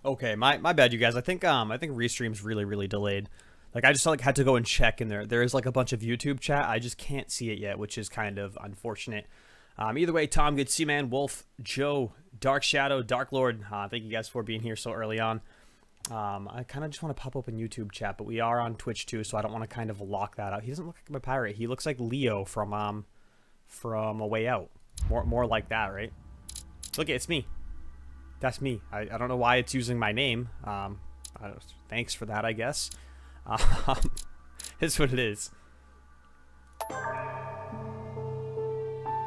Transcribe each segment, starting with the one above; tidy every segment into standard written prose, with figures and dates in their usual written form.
Okay, my bad, you guys. I think restream's really delayed. Like I just like had to go and check, and there is like a bunch of YouTube chat. I just can't see it yet, which is kind of unfortunate. Either way, Tom, good to see you, man. Wolf, Joe, Dark Shadow, Dark Lord. Thank you guys for being here so early on. I kind of just want to pop open YouTube chat, but we are on Twitch too, so I don't want to kind of lock that out. He doesn't look like a pirate. He looks like Leo from A Way Out. More like that, right? Look, it's me. That's me. I don't know why it's using my name. Thanks for that, I guess. It's what it is.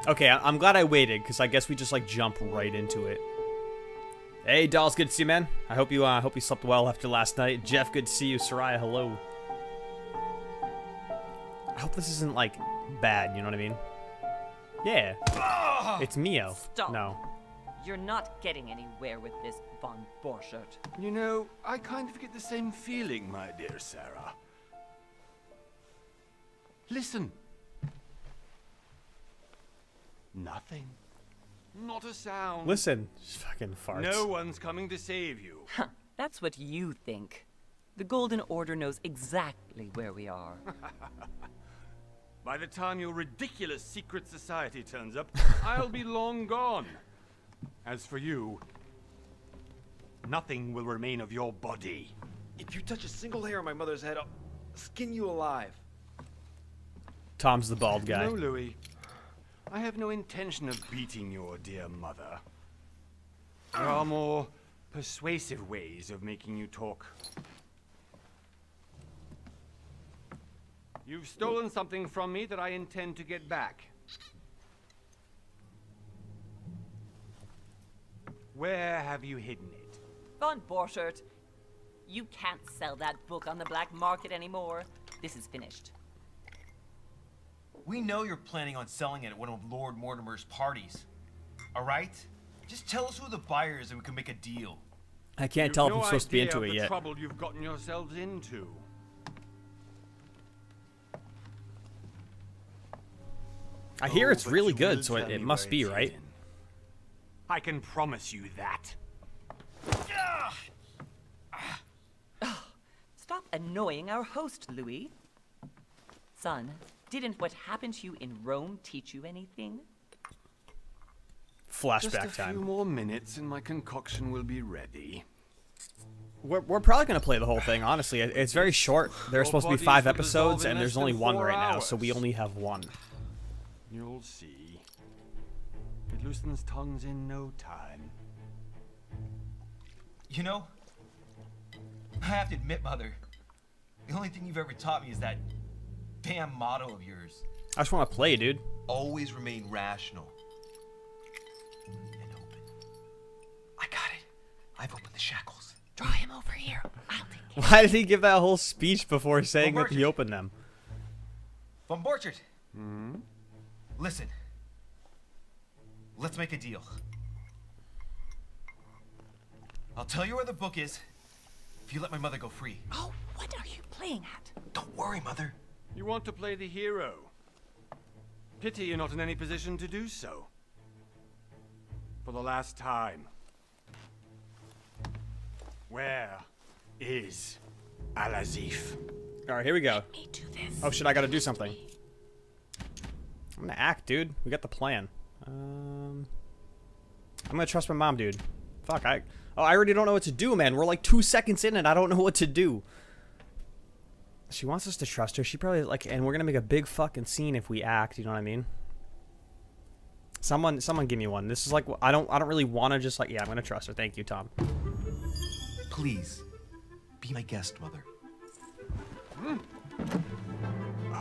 Okay, I'm glad I waited, because I guess we just like jump right into it. Hey, Dolls, good to see you, man. I hope you slept well after last night. Jeff, good to see you. Soraya, hello. I hope this isn't like bad. You know what I mean? Yeah. It's Mio. Stop. No. You're not getting anywhere with this von Borchert. You know, I kind of get the same feeling, my dear Sarah. Listen. Nothing. Not a sound. Listen, just fucking farts. No one's coming to save you. Huh, that's what you think. The Golden Order knows exactly where we are. By the time your ridiculous secret society turns up, I'll be long gone. As for you, nothing will remain of your body. If you touch a single hair on my mother's head, I'll skin you alive. Tom's the bald guy. No, Louis. I have no intention of beating your dear mother. There are more persuasive ways of making you talk. You've stolen something from me that I intend to get back. Where have you hidden it? Von Borchert, you can't sell that book on the black market anymore. This is finished. We know you're planning on selling it at one of Lord Mortimer's parties. All right? Just tell us who the buyer is and we can make a deal. I can't tell if I'm supposed to be into it yet. The trouble you've gotten yourselves into. I hear it's really good, so it must be, right? Hidden. I can promise you that. Stop annoying our host, Louis. Son, didn't what happened to you in Rome teach you anything? Flashback Just a time. few more minutes and my concoction will be ready. We're probably gonna play the whole thing. Honestly, it's very short. There's supposed to be 5 episodes, and there's only 1 right now, so we only have 1. You'll see. It loosens tongues in no time. You know, I have to admit, Mother, the only thing you've ever taught me is that damn motto of yours. I just want to play, dude. Always remain rational and open. I got it. I've opened the shackles. Draw him over here. I'll take care. Why did he give that whole speech before saying that he opened them? Von Borchert. Listen. Let's make a deal. I'll tell you where the book is if you let my mother go free. Oh, what are you playing at? Don't worry, Mother. You want to play the hero. Pity you're not in any position to do so. For the last time. Where is Al-Azif? Alright, here we go. Let me do this. Oh shit, I gotta do something. I'm gonna act, dude. We got the plan. I'm gonna trust my mom, dude. Fuck, I already don't know what to do, man. We're like 2 seconds in and I don't know what to do. She wants us to trust her. She probably, like, and we're gonna make a big fucking scene if we act, you know what I mean? Someone give me one. This is like, I don't really want to just like, yeah, I'm gonna trust her. Thank you, Tom. Please, be my guest, Mother.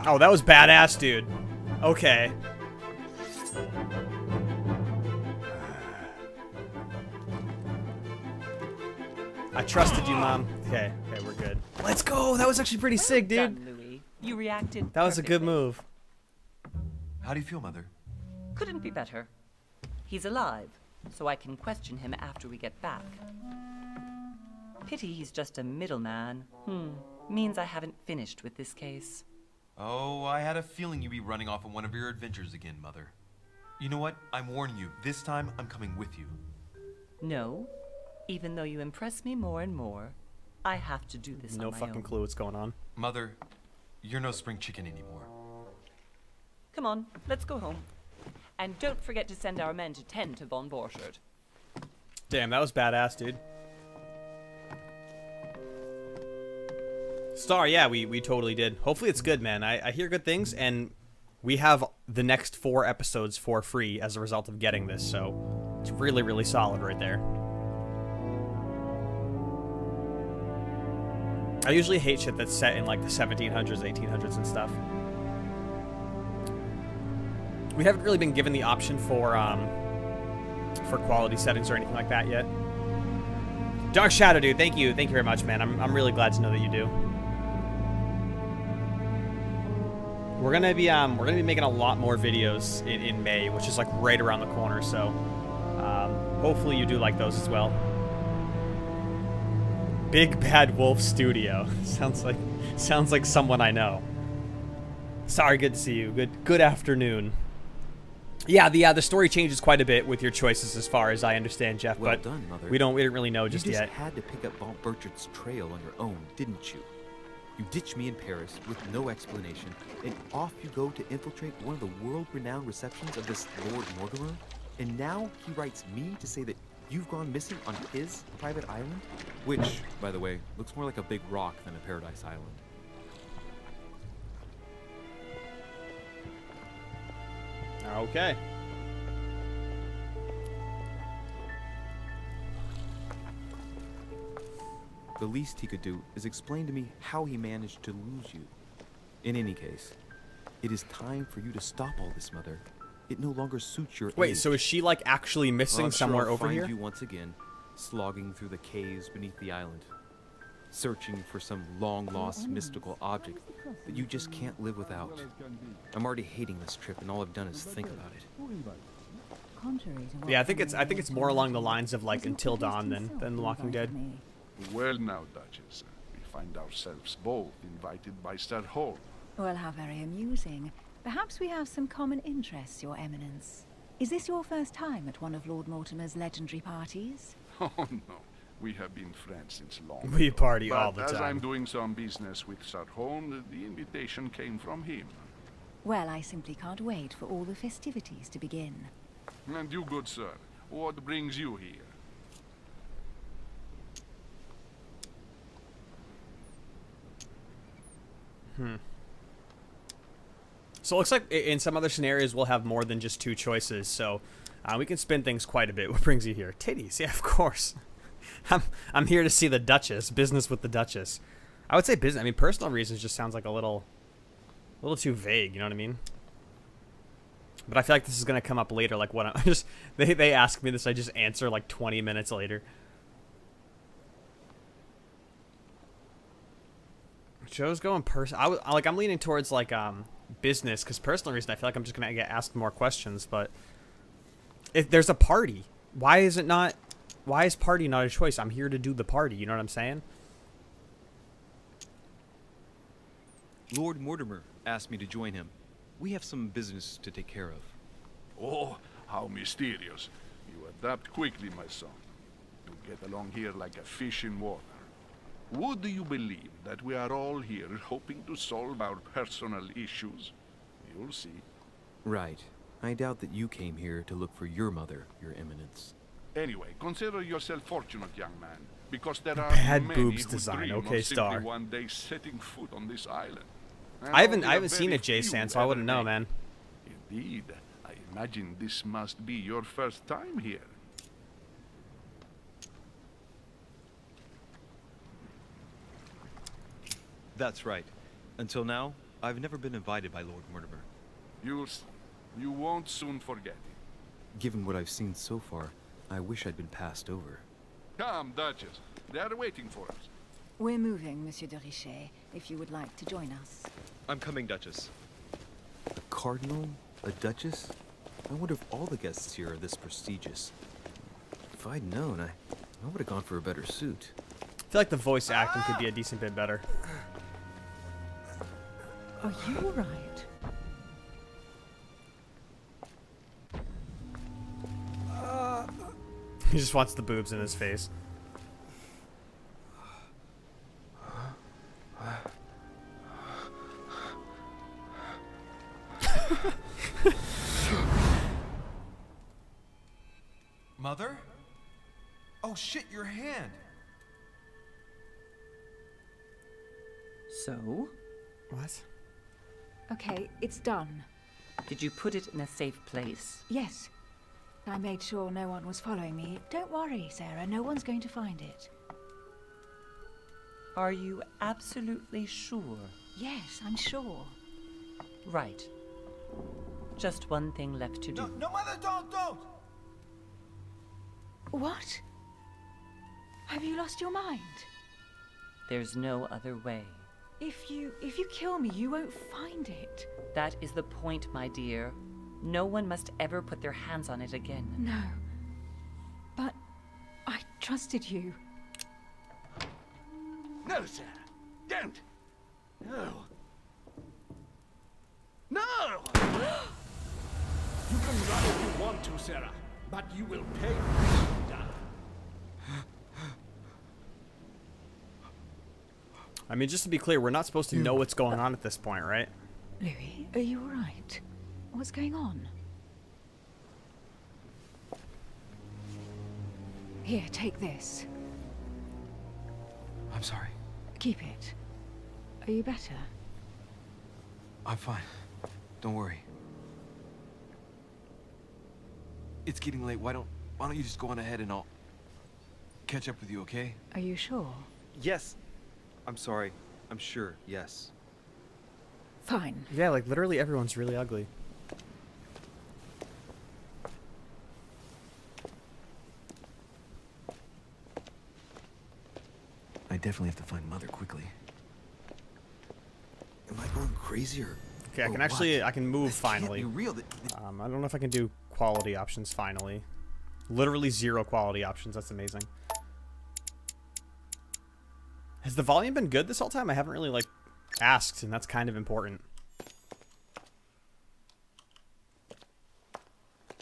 Oh, that was badass, dude. Okay. I trusted you, Mom. Okay, we're good. Let's go. That was actually pretty sick, dude. Done, Louis. You reacted That was a good perfectly. move. How do you feel, Mother? Couldn't be better. He's alive, so I can question him after we get back. Pity he's just a middleman. Means I haven't finished with this case. Oh, I had a feeling you'd be running off on one of your adventures again, Mother. You know what? I'm warning you. This time, I'm coming with you. No. Even though you impress me more and more, I have to do this No on my fucking own. clue what's going on. Mother, you're no spring chicken anymore. Come on, let's go home. And don't forget to send our men to tend to von Borchardt. Damn, that was badass, dude. Star, yeah, we totally did. Hopefully it's good, man. I hear good things, and we have the next 4 episodes for free as a result of getting this, so it's really, really solid right there. I usually hate shit that's set in like the 1700s, 1800s and stuff. We haven't really been given the option for quality settings or anything like that yet. Dark Shadow, dude, thank you very much, man. I'm really glad to know that you do. We're gonna be making a lot more videos in May, which is like right around the corner. So hopefully you do like those as well. Big Bad Wolf Studio sounds like someone I know. Sorry, good to see you. Good afternoon. Yeah, the story changes quite a bit with your choices, as far as I understand, Jeff. Well but done, Mother. we didn't really know just you yet. just had to pick up von Burchard's trail on your own, didn't you? You ditched me in Paris with no explanation, and off you go to infiltrate one of the world-renowned receptions of this Lord Mortimer. And now he writes me to say that you've gone missing on his private island, which, by the way, looks more like a big rock than a paradise island. Okay. The least he could do is explain to me how he managed to lose you. In any case, it is time for you to stop all this, Mother. It no longer suits your Wait, age. so is she like actually missing I'm sure somewhere I'll over find here? you once again, slogging through the caves beneath the island, searching for some long-lost mystical object that you just can't live without. I'm already hating this trip, and all I've done is think about it. Yeah, I think it's more along the lines of like Until Dawn than The Walking Dead. Well now, Duchess, we find ourselves both invited by Sir Hall. Well, how very amusing. Perhaps we have some common interests, Your Eminence. Is this your first time at one of Lord Mortimer's legendary parties? Oh no, we have been friends since long We ago. party But all the as time. I'm doing some business with Sir Holm, the invitation came from him. Well, I simply can't wait for all the festivities to begin. And you, good sir, what brings you here? So it looks like in some other scenarios we'll have more than just 2 choices, so we can spin things quite a bit. What brings you here? Titties, yeah, of course. I'm here to see the Duchess. Business with the Duchess. I would say business. I mean, personal reasons just sounds like a little too vague. You know what I mean? But I feel like this is gonna come up later. Like what I just they ask me this, I just answer like 20 minutes later. Joe's going I'm leaning towards like business, because personal reason I feel like I'm just gonna get asked more questions. But if there's a party, why is party not a choice? I'm here to do the party. You know what I'm saying? Lord Mortimer asked me to join him. We have some business to take care of. Oh, how mysterious. You adapt quickly, my son. You get along here like a fish in water. Would you believe that we are all here hoping to solve our personal issues? You'll see. Right. I doubt that you came here to look for your mother, Your Eminence. Anyway, consider yourself fortunate, young man, because there are Bad many boobs who design. dream of Okay, simply Star. one day setting foot on this island. And I only haven't a seen very a J few San, so I ever wouldn't know, make man. it. Indeed, I imagine this must be your first time here. That's right. Until now, I've never been invited by Lord Mortimer. You won't soon forget it. Given what I've seen so far, I wish I'd been passed over. Come, Duchess. They are waiting for us. We're moving, Monsieur de Richet, if you would like to join us. I'm coming, Duchess. A cardinal? A duchess? I wonder if all the guests here are this prestigious. If I'd known, I would have gone for a better suit. I feel like the voice acting could be a decent bit better. Are you all right? He just wants the boobs in his face. Mother? Oh shit, your hand. So, What? Okay, it's done. did you put it in a safe place? Yes. I made sure no one was following me. Don't worry, Sarah. No one's going to find it. Are you absolutely sure? Yes, I'm sure. Right. Just one thing left to do. No, Mother, don't! What? Have you lost your mind? There's no other way. If you kill me, you won't find it. That is the point, my dear. No one must ever put their hands on it again. No. But I trusted you. No, sir. Don't. No. No! You can run if you want to, Sarah, but you will pay. I mean, just to be clear, we're not supposed to know what's going on at this point, right? Louis, are you alright? What's going on? Here, take this. I'm sorry. Keep it. Are you better? I'm fine. Don't worry. It's getting late. Why don't you just go on ahead and I'll catch up with you, okay? Are you sure? Yes. I'm sorry. I'm sure. Yes. Fine. Yeah, like literally everyone's really ugly. I definitely have to find Mother quickly. Am I going crazy or? Okay, I can move This can't finally. be real. I don't know if I can do quality options finally. Literally 0 quality options. That's amazing. Has the volume been good this whole time? I haven't really like asked, and that's kind of important.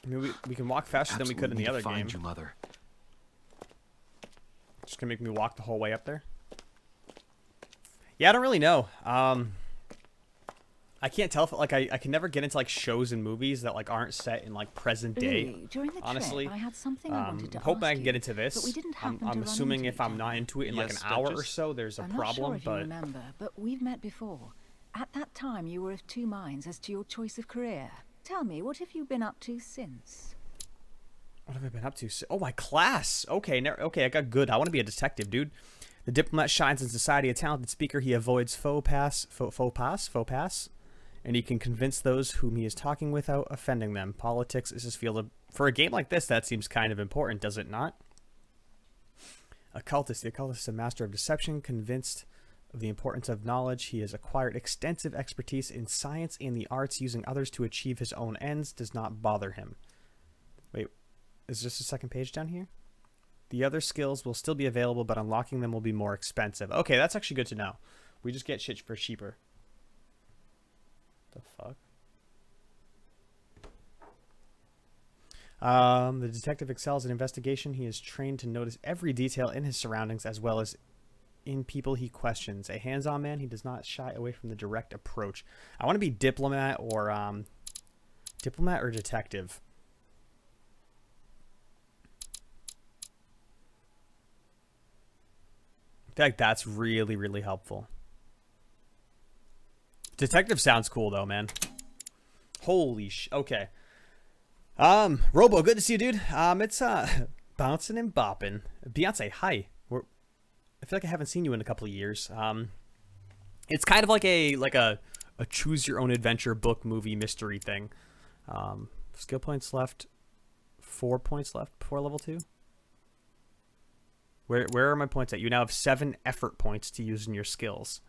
I mean, we can walk faster than we could in the other game. Find you, Mother. Just gonna make me walk the whole way up there. Yeah, I don't really know. I can't tell if like I can never get into like shows and movies that like aren't set in like present day. Louis, during the honestly, trip, I had something I wanted to I'm hoping ask I can get into you, this. but we didn't happen to I'm run assuming into if I'm each not other. into it in like Yes, an hour or Duchess? so, there's a I'm not problem. sure if you But remember, but we've met before. At that time, you were of two minds as to your choice of career. Tell me, what have you been up to since? what have I been up to? Oh, my class. Okay, okay, I got good. I want to be a detective, dude. The diplomat shines in society. A talented speaker, he avoids faux pas, and he can convince those whom he is talking without offending them. Politics is his field of... For a game like this, that seems kind of important, does it not? Occultist. The occultist is a master of deception, convinced of the importance of knowledge. He has acquired extensive expertise in science and the arts. Using others to achieve his own ends does not bother him. Wait, is this a second page down here? The other skills will still be available, but unlocking them will be more expensive. Okay, that's actually good to know. We just get shit for cheaper. The fuck? The detective excels in investigation. He is trained to notice every detail in his surroundings as well as in people he questions. A hands-on man, he does not shy away from the direct approach. I want to be diplomat or detective. I feel like that's really, really helpful. Detective sounds cool though, man. Holy okay. Robo, good to see you, dude. It's bouncing and bopping. Beyonce, hi. I feel like I haven't seen you in a couple of years. It's kind of like a choose your own adventure book, movie, mystery thing. Skill points left. 4 points left before level 2. Where are my points at? You now have 7 effort points to use in your skills.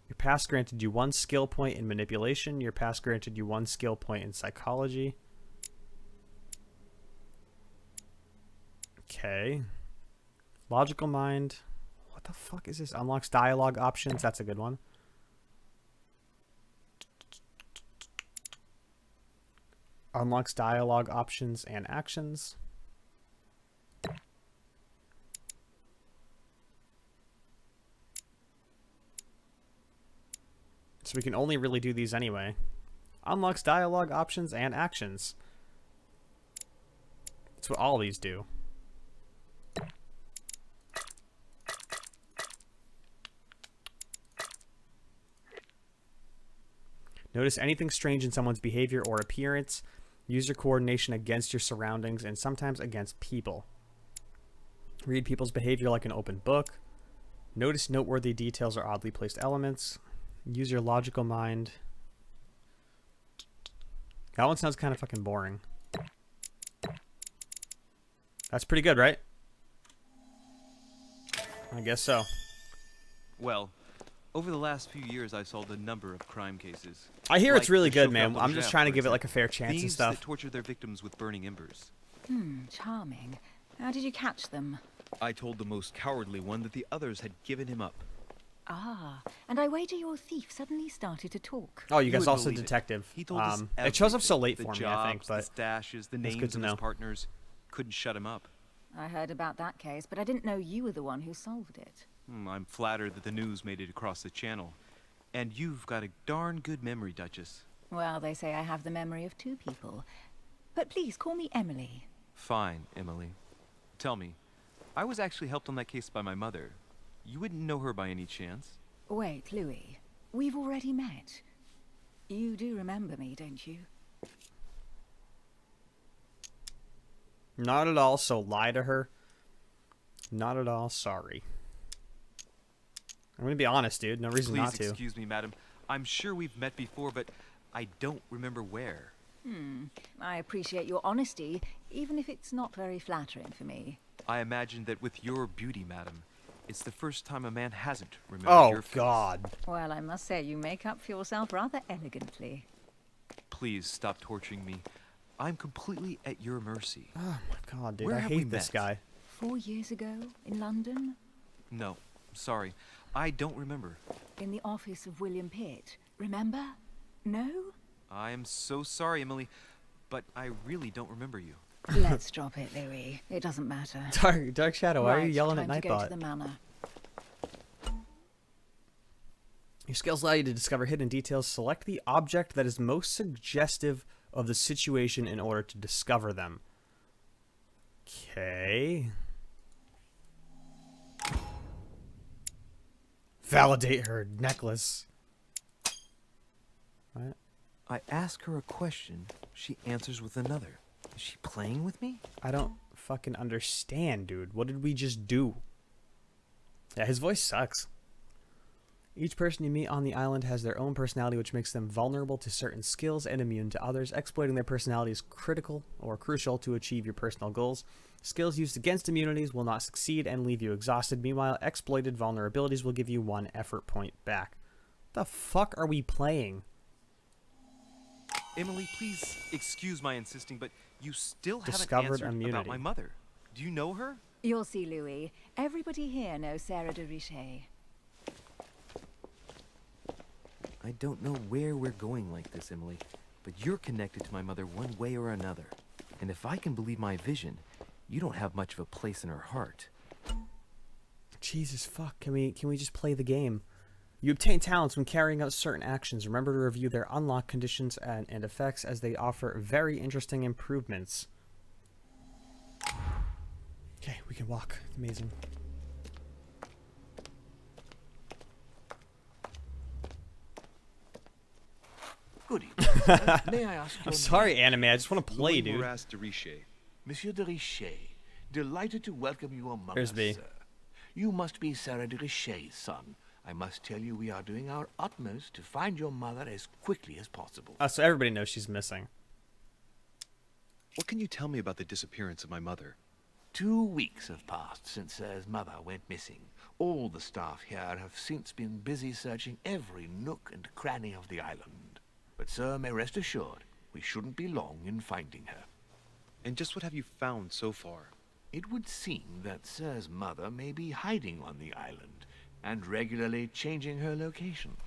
Your past granted you 1 skill point in manipulation. Your past granted you 1 skill point in psychology. Okay. Logical mind. What the fuck is this? Unlocks dialogue options. That's a good one. Unlocks dialogue options and actions. So we can only really do these anyway. Unlocks dialogue options and actions. That's what all these do. Notice anything strange in someone's behavior or appearance. Use your coordination against your surroundings and sometimes against people. Read people's behavior like an open book. Notice noteworthy details or oddly placed elements. Use your logical mind. That one sounds kind of fucking boring. That's pretty good, right? I guess so. Well, over the last few years, I've solved a number of crime cases. I hear Like it's really the good, Chauffeur man. de I'm just Gel, trying to for give it like a example. fair chance and Thieves stuff. that torture their victims with burning embers. Charming. How did you catch them? I told the most cowardly one that the others had given him up. Ah, and I wager your thief suddenly started to talk. Oh, you You guys would also believe it. detective. He told us It shows up so everything. late The for me, jobs, I think, but the stashes, the that's good names to of know. his partners. Couldn't shut him up. I heard about that case, but I didn't know you were the one who solved it. I'm flattered that the news made it across the channel. And you've got a darn good memory, Duchess. Well, they say I have the memory of two people. But please call me Emily. Fine, Emily. Tell me, I was actually helped on that case by my mother. You wouldn't know her by any chance? Wait, Louis. We've already met. You do remember me, don't you? not at all, so lie to her. Not at all, sorry. I'm gonna be honest, dude. No reason not to. Please excuse me, madam. I'm sure we've met before, but I don't remember where. I appreciate your honesty, even if it's not very flattering for me. I imagine that with your beauty, madam, it's the first time a man hasn't remembered Oh, your face. God. Well, I must say, you make up for yourself rather elegantly. Please stop torturing me. I'm completely at your mercy. Oh, my God, dude. Where I have we hate this met? guy. 4 years ago, in London, No, sorry. I don't remember. in the office of William Pitt. Remember? No? I am so sorry, Emily, but I really don't remember you. Let's drop it, Louis. It doesn't matter. Dark Shadow, why are you Right, yelling time at to go to Nightbot? the manor. Your skills allow you to discover hidden details. Select the object that is most suggestive of the situation in order to discover them. Okay. Validate her necklace. What? I ask her a question, she answers with another. Is she playing with me? I don't fucking understand, dude. What did we just do? Yeah, his voice sucks. Each person you meet on the island has their own personality, which makes them vulnerable to certain skills and immune to others. Exploiting their personality is critical or crucial to achieve your personal goals. Skills used against immunities will not succeed and leave you exhausted. Meanwhile, exploited vulnerabilities will give you 1 effort point back. The fuck are we playing? Emily, please excuse my insisting, but you still Discovered haven't answered about immunity. my mother. Do you know her? You'll see, Louis. Everybody here knows Sarah de Richet. I don't know where we're going like this, Emily, but you're connected to my mother one way or another. And if I can believe my vision, you don't have much of a place in her heart. Jesus fuck, can we just play the game? You obtain talents when carrying out certain actions. Remember to review their unlock conditions and effects, as they offer very interesting improvements. Okay, we can walk. Amazing. Good evening. May I ask your I'm sorry, name? anime. I just want to play, Louis dude. Morass de Richet. Monsieur de Richet, delighted to welcome you among Here's us, B. sir. You must be Sarah de Richet's son. I must tell you we are doing our utmost to find your mother as quickly as possible. So everybody knows she's missing. What can you tell me about the disappearance of my mother? 2 weeks have passed since Sir's mother went missing. All the staff here have since been busy searching every nook and cranny of the island. But Sir may rest assured, we shouldn't be long in finding her. And just what have you found so far? It would seem that Sir's mother may be hiding on the island and regularly changing her location.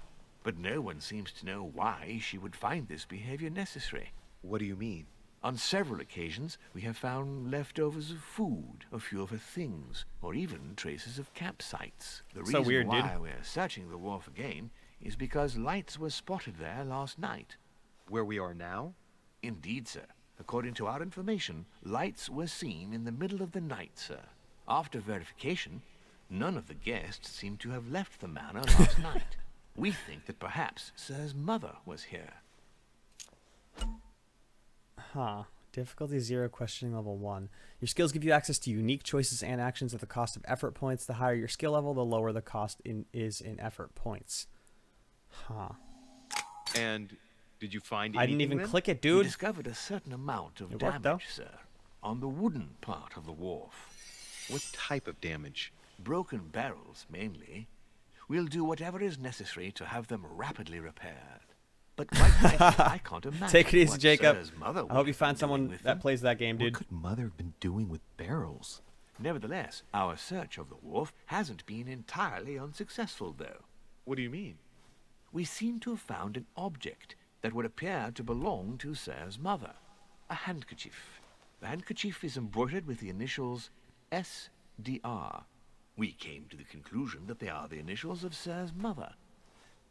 But no one seems to know why she would find this behavior necessary. What do you mean? On several occasions, we have found leftovers of food, a few of her things, or even traces of campsites. The So reason weird, dude. why we're searching the wharf again is because lights were spotted there last night. Where we are now? Indeed, sir. According to our information, lights were seen in the middle of the night, sir. After verification, none of the guests seem to have left the manor last night. We think that perhaps Sir's mother was here. Huh. Difficulty 0, questioning level 1. Your skills give you access to unique choices and actions at the cost of effort points. The higher your skill level, the lower the cost is in effort points. Huh. And did you find I didn't even then? click it, We dude. discovered a certain amount of It worked, though. damage, sir, on the wooden part of the wharf. What type of damage? Broken barrels, mainly. We'll do whatever is necessary to have them rapidly repaired. But quite frankly, I can't imagine Take it easy, what Jacob. Sir's mother I would hope you have find been someone doing with that them. plays that game, dude. What could Mother have been doing with barrels? Nevertheless, our search of the wharf hasn't been entirely unsuccessful, though. What do you mean? We seem to have found an object that would appear to belong to Sir's mother. A handkerchief. The handkerchief is embroidered with the initials SDR. We came to the conclusion that they are the initials of Sir's mother,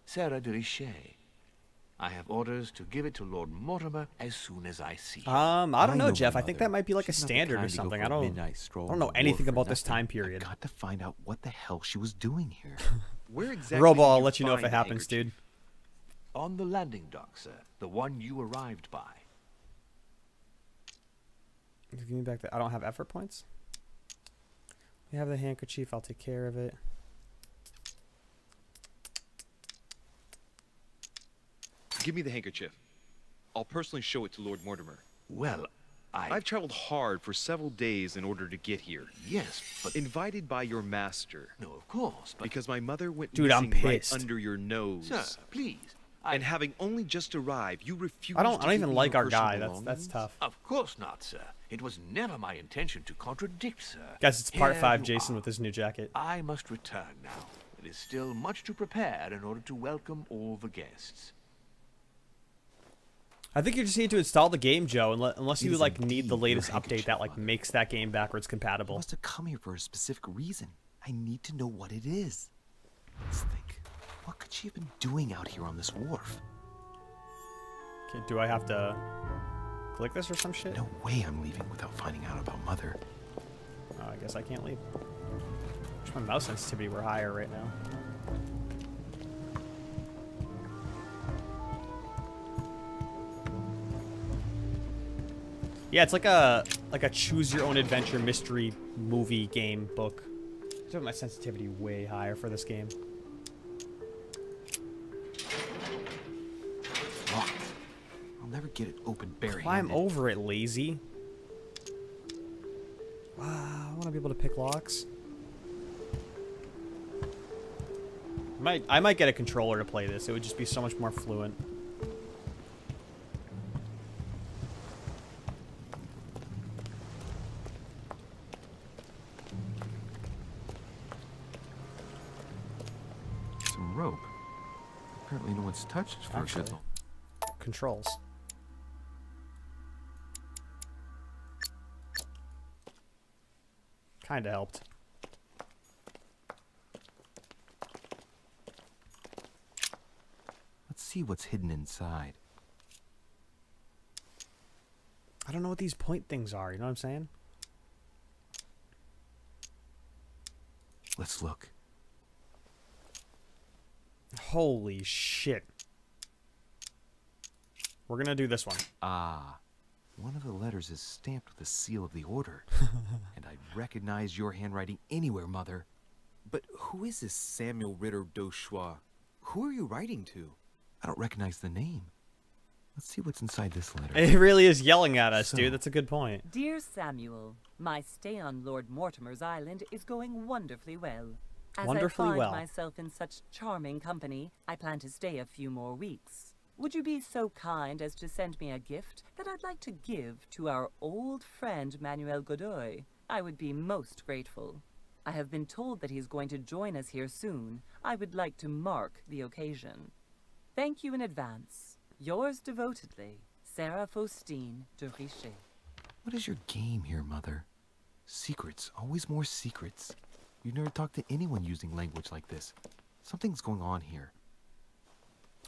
Sarah de Richet. I have orders to give it to Lord Mortimer as soon as I see him. I don't know, my Jeff. I think mother. that might be like a She's not the standard or kind to go something. for I a don't midnight stroll know on the wharf anything for about this nothing. time period. I got to find out what the hell she was doing here. Where exactly Robo, did I'll you let you know if find it the happens, handkerchief? dude. On the landing dock, sir. The one you arrived by. Give me back the. I don't have effort points. We have the handkerchief. I'll take care of it. Give me the handkerchief. I'll personally show it to Lord Mortimer. Well, I've traveled hard for several days in order to get here. Yes, but... Invited by your master. No, of course, but... Because my mother went Dude, I'm missing right pissed. under your nose. Sir, please. And having only just arrived, you refused I don't to give even me like your our guy. personal That's belongings? tough. Of course not, sir. It was never my intention to contradict, sir. Guys, it's part Here 5. you Jason are. with his new jacket. I must return now. It is still much to prepare in order to welcome all the guests. I think you just need to install the game, Joe, unless you It is like need the indeed your latest update handkerchief, that like Mother. makes that game backwards I compatible. must have come here for a specific reason. I need to know what it is. Let's think. What could she have been doing out here on this wharf? Okay, do I have to click this or some shit? No way I'm leaving without finding out about Mother. Oh, I guess I can't leave. Wish my mouse sensitivity were higher right now. Yeah, it's like a choose your own adventure mystery movie game book. I have my sensitivity way higher for this game. Locked. I'll never get it open barehanded. Climb over it, lazy. Wow, I want to be able to pick locks. I might get a controller to play this. It would just be so much more fluent. Some rope. Apparently no one's touched it for a Actually. good long. Controls. Kinda helped. Let's see what's hidden inside. I don't know what these point things are, you know what I'm saying? Let's look. Holy shit. We're gonna do this one. Ah, one of the letters is stamped with the seal of the order. And I recognize your handwriting anywhere, Mother. But who is this Samuel Ritter d'Auchois? Who are you writing to? I don't recognize the name. Let's see what's inside this letter. It really is yelling at us, So- dude. That's a good point. Dear Samuel, my stay on Lord Mortimer's island is going wonderfully well. As Wonderfully I find well. myself in such charming company, I plan to stay a few more weeks. Would you be so kind as to send me a gift that I'd like to give to our old friend Manuel Godoy? I would be most grateful. I have been told that he's going to join us here soon. I would like to mark the occasion. Thank you in advance. Yours devotedly, Sarah Faustine de Richet. What is your game here, Mother? Secrets, always more secrets. You never talk to anyone using language like this. Something's going on here.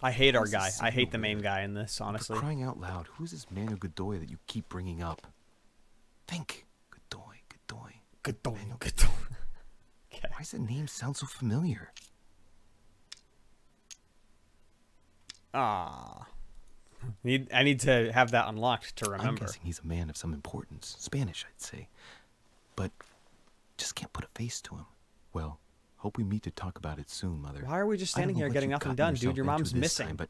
I hate our guy. I hate the main guy in this, honestly. For crying out loud, who's this Manuel Godoy that you keep bringing up? Think. Godoy. Godoy. Okay. Why does that name sound so familiar? Ah. I need to have that unlocked to remember. I'm guessing he's a man of some importance. Spanish, I'd say. But just can't put a face to him. Well, hope we meet to talk about it soon, Mother. Why are we just standing here getting nothing done, dude? Your mom's missing. Time, but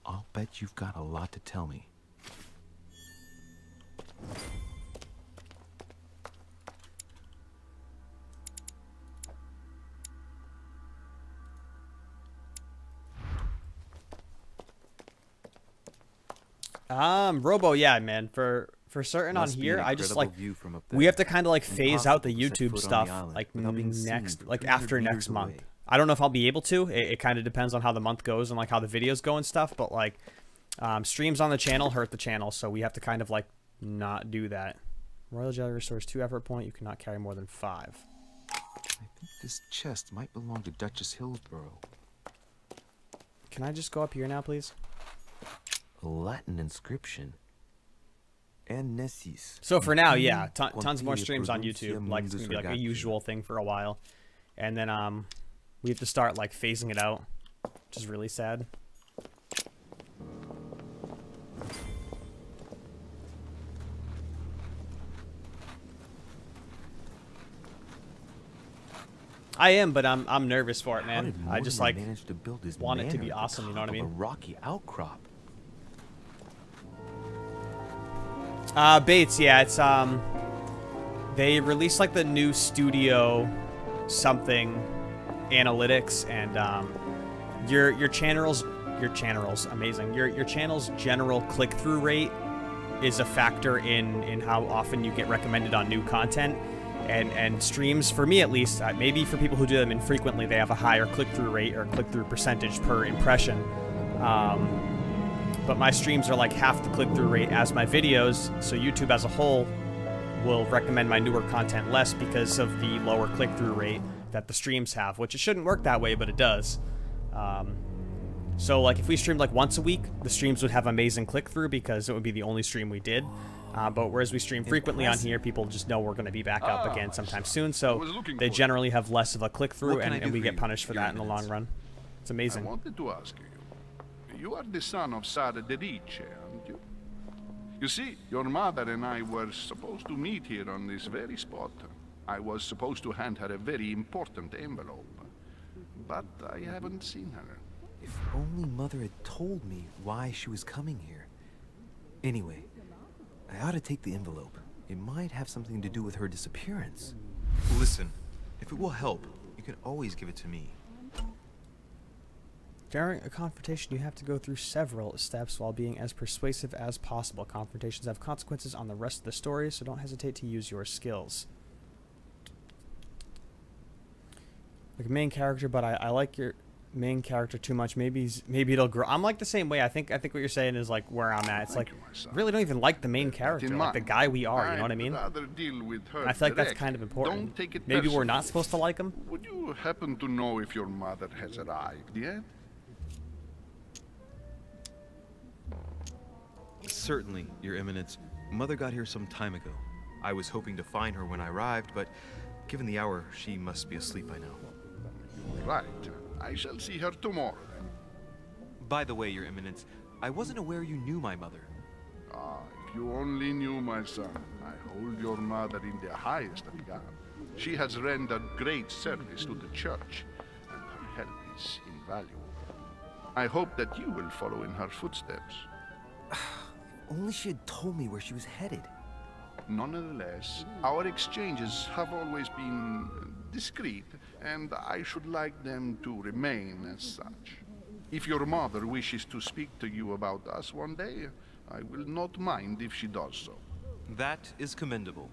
I'll bet you've got a lot to tell me. Robo, yeah, man. For certain on here, I just like we have to kind of like phase out the YouTube stuff like after next month. I don't know if I'll be able to. It kind of depends on how the month goes and like how the videos go and stuff. But like streams on the channel hurt the channel, so we have to kind of like not do that. Royal Jelly restores 2 effort point. You cannot carry more than 5. I think this chest might belong to Duchess Hillsborough. Can I just go up here now, please? A Latin inscription. Annesis. So for now, yeah, tons more streams on YouTube. Like it's gonna be like a usual thing for a while, and then we have to start like phasing it out, which is really sad. I am, but I'm nervous for it, man. I just like want it to be awesome. You know what I mean? A rocky outcrop. Bates, yeah, it's they released like the new studio something analytics, and your channel's amazing. Your channel's general click-through rate is a factor in how often you get recommended on new content, and streams, for me at least, maybe for people who do them infrequently, they have a higher click-through rate or click-through percentage per impression. But my streams are like half the click-through rate as my videos, so YouTube as a whole will recommend my newer content less because of the lower click-through rate that the streams have, which it shouldn't work that way, but it does. So like if we streamed like once a week, the streams would have amazing click-through because it would be the only stream we did. But whereas we stream frequently on here, people just know we're going to be back up again sometime soon, so they generally have less of a click-through, and we get punished for that in the long run. It's amazing. I wanted to ask you. You are the son of Sara de Riche, aren't you? You see, your mother and I were supposed to meet here on this very spot. I was supposed to hand her a very important envelope, but I haven't seen her. If only Mother had told me why she was coming here. Anyway, I ought to take the envelope. It might have something to do with her disappearance. Listen, if it will help, you can always give it to me. During a confrontation, you have to go through several steps while being as persuasive as possible. Confrontations have consequences on the rest of the story, so don't hesitate to use your skills. Like main character, but I like your main character too much. Maybe it'll grow. I'm like the same way. I think what you're saying is like where I'm at. It's like I really don't even like the main character, like the guy we are. You know what I mean? I feel like that's kind of important. Maybe we're not supposed to like him. Would you happen to know if your mother has arrived yet? Certainly, Your Eminence. Mother got here some time ago. I was hoping to find her when I arrived, but given the hour, she must be asleep by now. Right. I shall see her tomorrow, then. By the way, Your Eminence, I wasn't aware you knew my mother. Ah, if you only knew, my son. I hold your mother in the highest regard. She has rendered great service to the church, and her help is invaluable. I hope that you will follow in her footsteps. Only she had told me where she was headed. Nonetheless, our exchanges have always been discreet, and I should like them to remain as such. If your mother wishes to speak to you about us one day, I will not mind if she does so. That is commendable.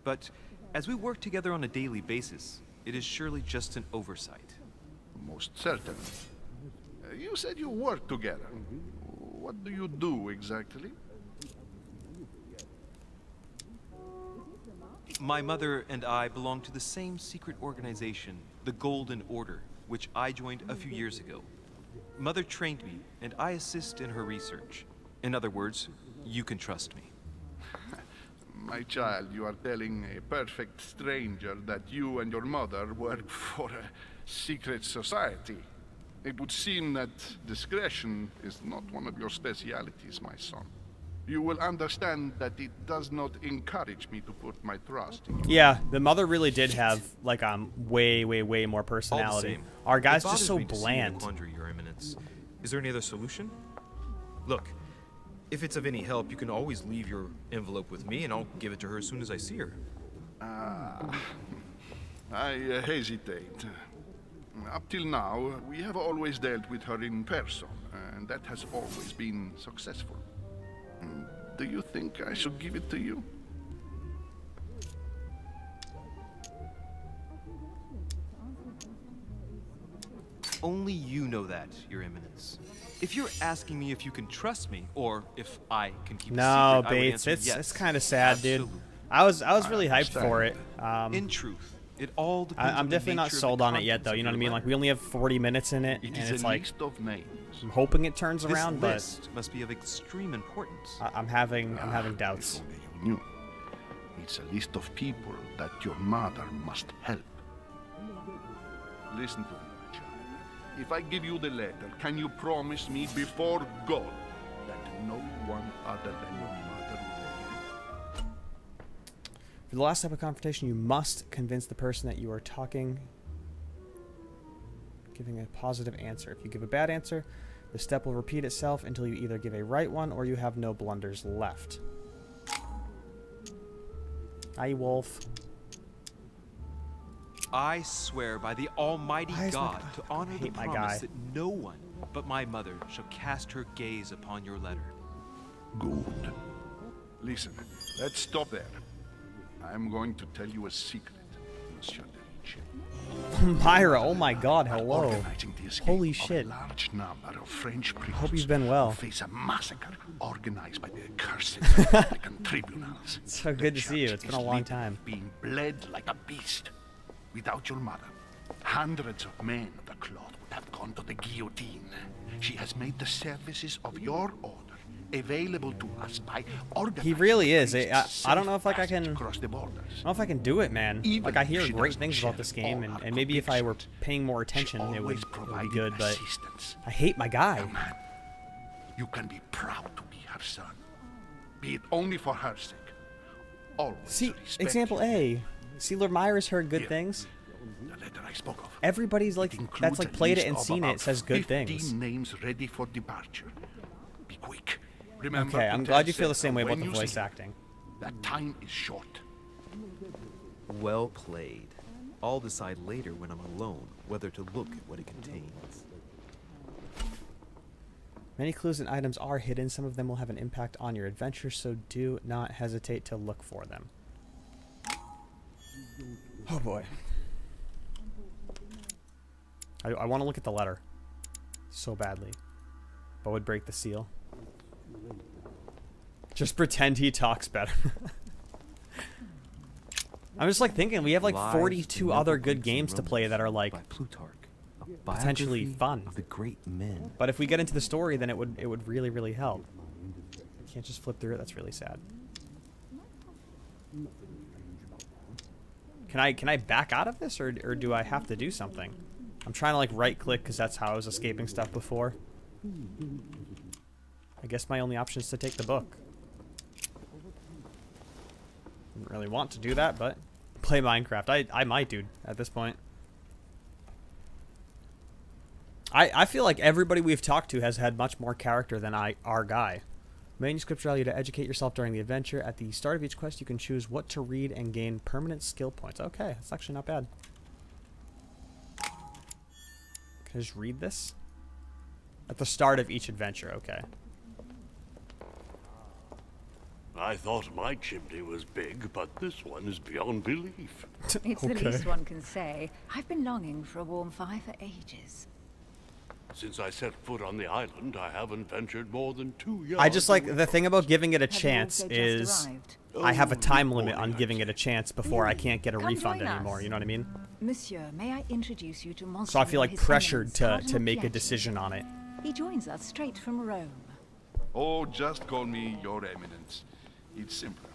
But as we work together on a daily basis, it is surely just an oversight. Most certainly. You said you work together. What do you do exactly? My mother and I belong to the same secret organization, the Golden Order, which I joined a few years ago. Mother trained me, and I assist in her research. In other words, you can trust me. My child, you are telling a perfect stranger that you and your mother work for a secret society. It would seem that discretion is not one of your specialities, my son. You will understand that it does not encourage me to put my trust in you. Yeah, the mother really did have like way more personality. Our guy's just so bland. Quandary, Your Eminence. Is there any other solution? Look, if it's of any help, you can always leave your envelope with me, and I'll give it to her as soon as I see her. I hesitate. Up till now, we have always dealt with her in person, and that has always been successful. Do you think I should give it to you? Only you know that, Your Eminence. If you're asking me if you can trust me, or if I can keep a secret, I would Bates, answer yes. it's kind of sad, Absolutely. dude. I was really hyped for it. In truth, it all depends I'm on the definitely not nature of sold the on it yet, contents though. of You know what I your mean? letter. Like we only have 40 minutes in it, It and is it's a like list of names. I'm hoping it turns This around, but list must be of extreme importance. I'm having doubts. If only you knew. It's a list of people that your mother must help. Listen to me, my child. If I give you the letter, can you promise me before God that no one other than your mother will read it? For the last step of confrontation, you must convince the person that you are talking, giving a positive answer. If you give a bad answer, the step will repeat itself until you either give a right one or you have no blunders left. Hi, Wolf. I swear by the Almighty Why is my God guy- to honor I the hate my promise guy. that no one but my mother shall cast her gaze upon your letter. Good. Listen, let's stop there. I'm going to tell you a secret, Monsieur Deriche. Myra, oh my god, hello. Organizing the escape Holy of shit. a large number of French prisoners Hope you've been well. who face a massacre organized by the accursed Republican tribunals. So good to see you. It's been a long time. Being bled like a beast. Without your mother, hundreds of men of the cloth would have gone to the guillotine. She has made the services of your order available to us by organizing. He really is. priests' I don't know if like I safe can. cross the borders. I don't know if I can do it, man. Even Like I hear if she great doesn't things about share this game, all our and maybe if I were convictions, paying more she attention, it would always be provided good. But assistance. I hate my guy. Young man, you can be proud to be her son. Be it only for her sake. Always See, respect example you. A. See, Lord Myra's heard good Here. things. The letter I spoke of. Everybody's like It includes that's like a played it list and of seen it. about It says good 15 things. names ready for departure. Be quick. Remember Okay, to I'm tell glad you feel the Sarah same way about when the you voice see her acting. that time is short. Well played. I'll decide later when I'm alone whether to look at what it contains. Many clues and items are hidden. Some of them will have an impact on your adventure, so do not hesitate to look for them. Oh boy. I want to look at the letter so badly, but would break the seal. Just pretend he talks better. I'm just like thinking we have like Lives 42 in other Noble good Greeks games and to play that are Romans like by Plutarch, a potentially biography fun. of the great men. But if we get into the story, then it would really help. You can't just flip through it. That's really sad. Can I back out of this, or do I have to do something? I'm trying to like right click because that's how I was escaping stuff before. I guess my only option is to take the book. Didn't really want to do that, but play Minecraft. I might, dude, at this point. I feel like everybody we've talked to has had much more character than our guy. Manuscripts allow you to educate yourself during the adventure. At the start of each quest, you can choose what to read and gain permanent skill points. Okay, that's actually not bad. Can I just read this? At the start of each adventure, okay. I thought my chimney was big, but this one is beyond belief. It's the least one can say. I've been longing for a warm fire for ages. Since I set foot on the island, I haven't ventured more than 2 yards. I just like away the from thing about giving it a Have you chance also just is arrived? I have a Oh, time good limit on morning, giving it a chance before I can't get a Come refund join us. anymore. You know what I mean? Monsieur, may I introduce you to Monsieur? So I feel like His pressured Eminence, to Cardinal make a Pietri. decision on it. He joins us straight from Rome. Oh, just call me Your Eminence. It's simpler.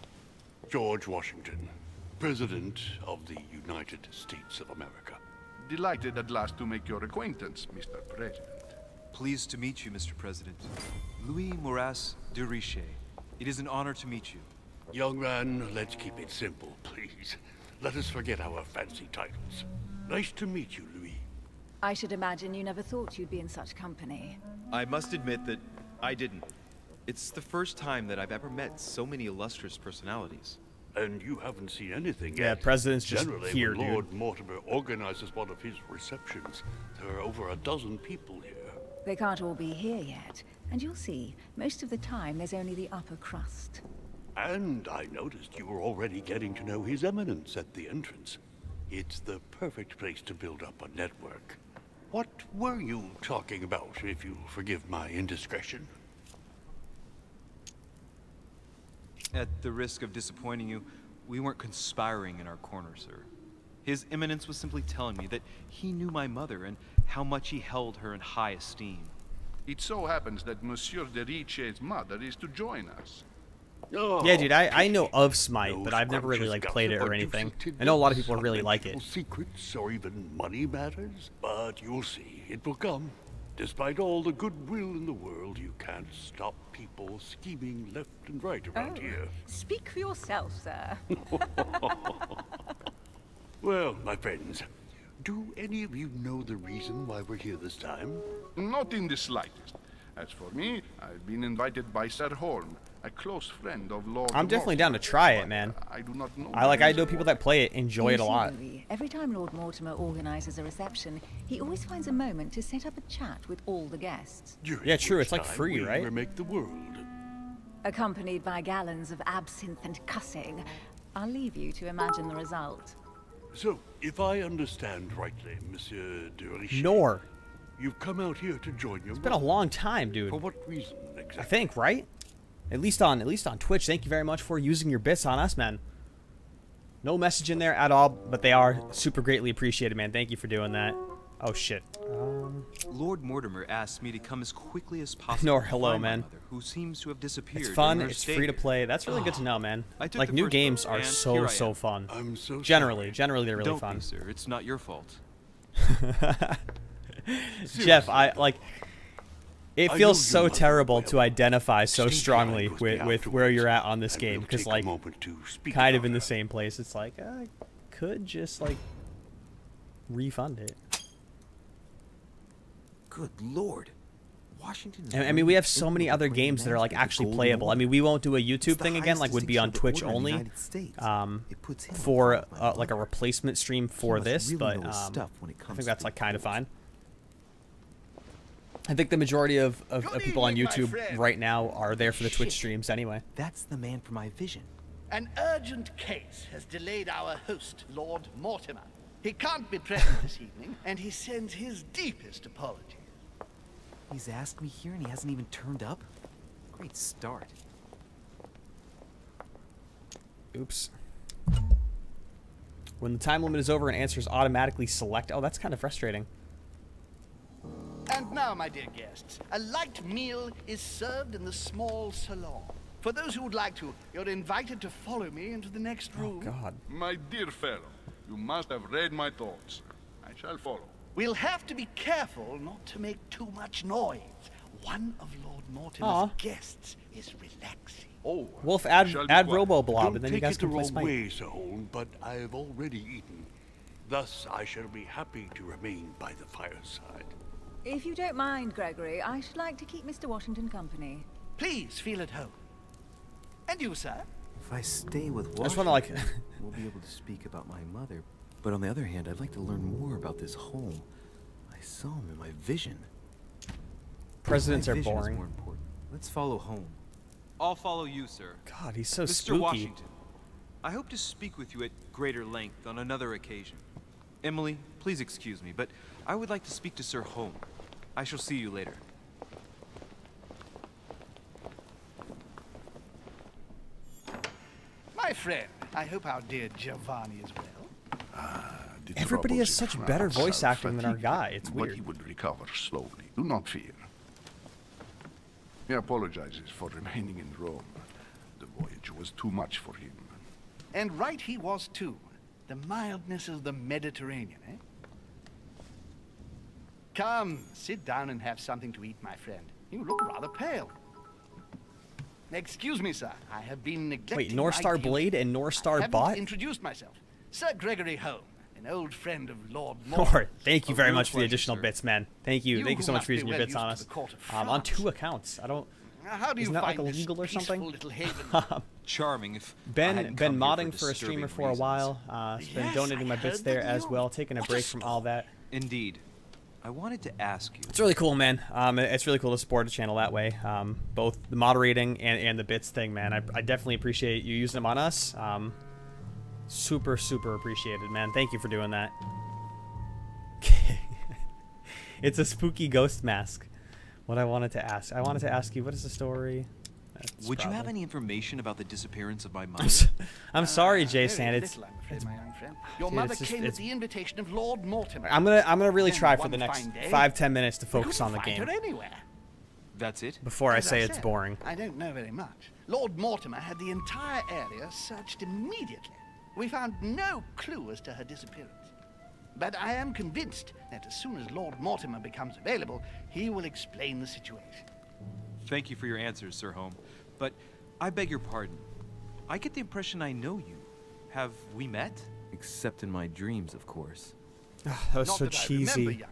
George Washington, President of the United States of America. Delighted at last to make your acquaintance, Mr. President. Pleased to meet you, Mr. President. Louis Moras de Riche. It is an honor to meet you. Young man, let's keep it simple, please. Let us forget our fancy titles. Nice to meet you, Louis. I should imagine you never thought you'd be in such company. I must admit that I didn't. It's the first time that I've ever met so many illustrious personalities. And you haven't seen anything Yeah, yet. President's just Generally, here, when dude. Lord Mortimer organizes one of his receptions, there are over a dozen people here. They can't all be here yet, and you'll see, most of the time there's only the upper crust. And I noticed you were already getting to know His Eminence at the entrance. It's the perfect place to build up a network. What were you talking about, if you forgive my indiscretion? At the risk of disappointing you, we weren't conspiring in our corner, sir. His Eminence was simply telling me that he knew my mother and how much he held her in high esteem. It so happens that Monsieur de Riche's mother is to join us. Oh, Yeah, dude, I know of Smite, no but I've never really scrumptious played it gossip or or anything. juicy I know a lot of tidbits people on really like it. people's secrets or even money matters, but you'll see, it will come. Despite all the goodwill in the world, you can't stop people scheming left and right around here. Speak for yourself, sir. Well, my friends, do any of you know the reason why we're here this time? Not in the slightest. As for me, I've been invited by Sir Holm, a close friend of Lord I'm definitely down to Mortimer, try it, but man. I do not know. I know people that play it enjoy it a You see, lot. Louis, every time Lord Mortimer organizes a reception, he always finds a moment to set up a chat with all the guests. During Yeah, true, which it's like time free, we right? remake the world. Accompanied by gallons of absinthe and cussing. I'll leave you to imagine the result. So, if I understand rightly, Monsieur de Richet, Nor. you've come out here to join your It's been a long time, dude. For what reason exactly? I think, right? At least on Twitch. Thank you very much for using your bits on us, man. No message in there at all, but they are super greatly appreciated, man. Thank you for doing that. Oh shit. Lord Mortimer asked me to come as quickly as possible. Nor, to hello, find my man. mother, who seems to have disappeared. It's fun. during her It's stay free to here. play. That's really good to know, man. I took Like the new first games boat, are and so here I so am. fun. I'm so Generally sorry. they're really Don't fun. be, sir. It's not your fault. Jeff, it I feels know so your mother terrible well. to identify so Stay strongly behind with me with where you're at on this and game, we'll because take a like moment to speak kind of about in the her. same place. It's like I could just like refund it. Good lord. Washington is I mean, really we have so many influenced other by games that are like management of the actually Golden playable. I Order. mean, we won't do a It's YouTube the thing again, highest like would be on distinction of Twitch the order in the only, United States. It puts him for above my like a mother. replacement stream He for must this, really but know his stuff when it I comes think to that's the like kind of polls. fine. I think the majority of people on evening, my YouTube friend. right now are there for the Twitch Shit. streams anyway. That's the man for my vision. An urgent case has delayed our host, Lord Mortimer. He can't be present this evening, and he sends his deepest apologies. He's asked me here and he hasn't even turned up? Great start. Oops. When the time limit is over and answers automatically select. Oh, that's kind of frustrating. And now, my dear guests, a light meal is served in the small salon. For those who would like to, you're invited to follow me into the next Oh room. God. My dear fellow, you must have read my thoughts. I shall follow. We'll have to be careful not to make too much noise. One of Lord Mortimer's Aw. guests is relaxing. Oh, Wolf, I add shall be add quiet. RoboBlob, Don't and then you take guys it the can play wrong Smite. way, Sir Holm, but I've already eaten. Thus, I shall be happy to remain by the fireside. If you don't mind, Gregory, I should like to keep Mr. Washington company. Please feel at home. And you, sir? If I stay with I just Washington, want to like. we'll be able to speak about my mother. But on the other hand, I'd like to learn more about this home. I saw him in my vision. Presidents My are vision is boring. more important. Let's follow home. I'll follow you, sir. God, he's so Mr. spooky. Washington, I hope to speak with you at greater length on another occasion. Emily, please excuse me, but I would like to speak to Sir Holm. I shall see you later. My friend, I hope our dear Giovanni is well. The Everybody troubles has such are better voice self-fatigue, acting than our guy. It's But weird. he will recover slowly. Do not fear. He apologizes for remaining in Rome. The voyage was too much for him. And right he was too. The mildness of the Mediterranean, eh? Come, sit down and have something to eat, my friend. You look rather pale. Excuse me, sir. I have been neglecting. Wait, North Star Blade and North Star I Bot? haven't introduced myself. Sir Gregory Home, an old friend of Lord Lord, Mortimer's. thank you very much for the additional bits, man. Thank you. Thank you so who much for must using be your well bits on used us. to the court of On France. 2 accounts. I don't. How do you Isn't that like find this illegal or something? peaceful little haven? Charming. If I Been hadn't come here modding for a disturbing streamer for a reasons. while. Been Yes, donating I my bits heard there the as news. well, taking a What a break from all that. Indeed. I wanted to ask you. It's really cool, man. It's really cool to support the channel that way. Both the moderating and the bits thing, man. I definitely appreciate you using them on us. Super, super appreciated, man. Thank you for doing that. It's a spooky ghost mask. What I wanted to ask you, what is the story? Would you have any information about the disappearance of my mother? I'm sorry, Jason. Very It's little, I'm afraid, my young friend. Your dude, mother it's just- came it's- at the invitation of Lord Mortimer. I'm gonna really Then try for one the next fine day, 5-10 minutes to we focus couldn't on the find game her anywhere. That's it? before I As say it's said, boring. I don't know very much. Lord Mortimer had the entire area searched immediately. We found no clue as to her disappearance. But I am convinced that as soon as Lord Mortimer becomes available, he will explain the situation. Thank you for your answers, Sir Home. But I beg your pardon. I get the impression I know you. Have we met? Except in my dreams, of course. That was Not so that I cheesy. remember, young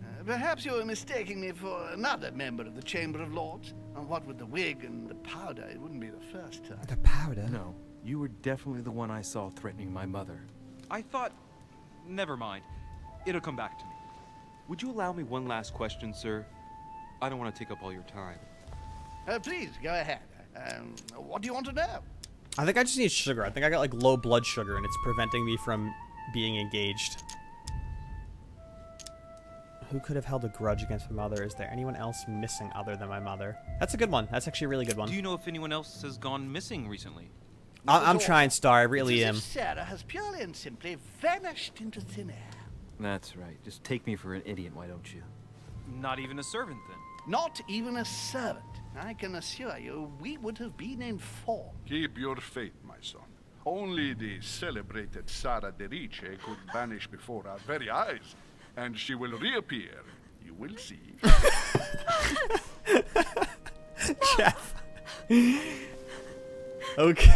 man. Perhaps you are mistaking me for another member of the Chamber of Lords. And what with the wig and the powder, it wouldn't be the first time. The powder? No, you were definitely the one I saw threatening my mother. I thought... Never mind. It'll come back to me. Would you allow me one last question, sir? I don't want to take up all your time. Please, go ahead. What do you want to know? I think I just need sugar. I think I got like low blood sugar and it's preventing me from being engaged. Who could have held a grudge against my mother? Is there anyone else missing other than my mother? That's a good one. That's actually a really good one. Do you know if anyone else has gone missing recently? I'm trying, Star. I really It's am. as if Sarah has purely and simply vanished into thin air. That's right. Just take me for an idiot, why don't you? Not even a servant, then? Not even a servant. I can assure you, we would have been informed. Keep your faith, my son. Only the celebrated Sara de Rice could vanish before our very eyes, and she will reappear. You will see. Jeff. Okay.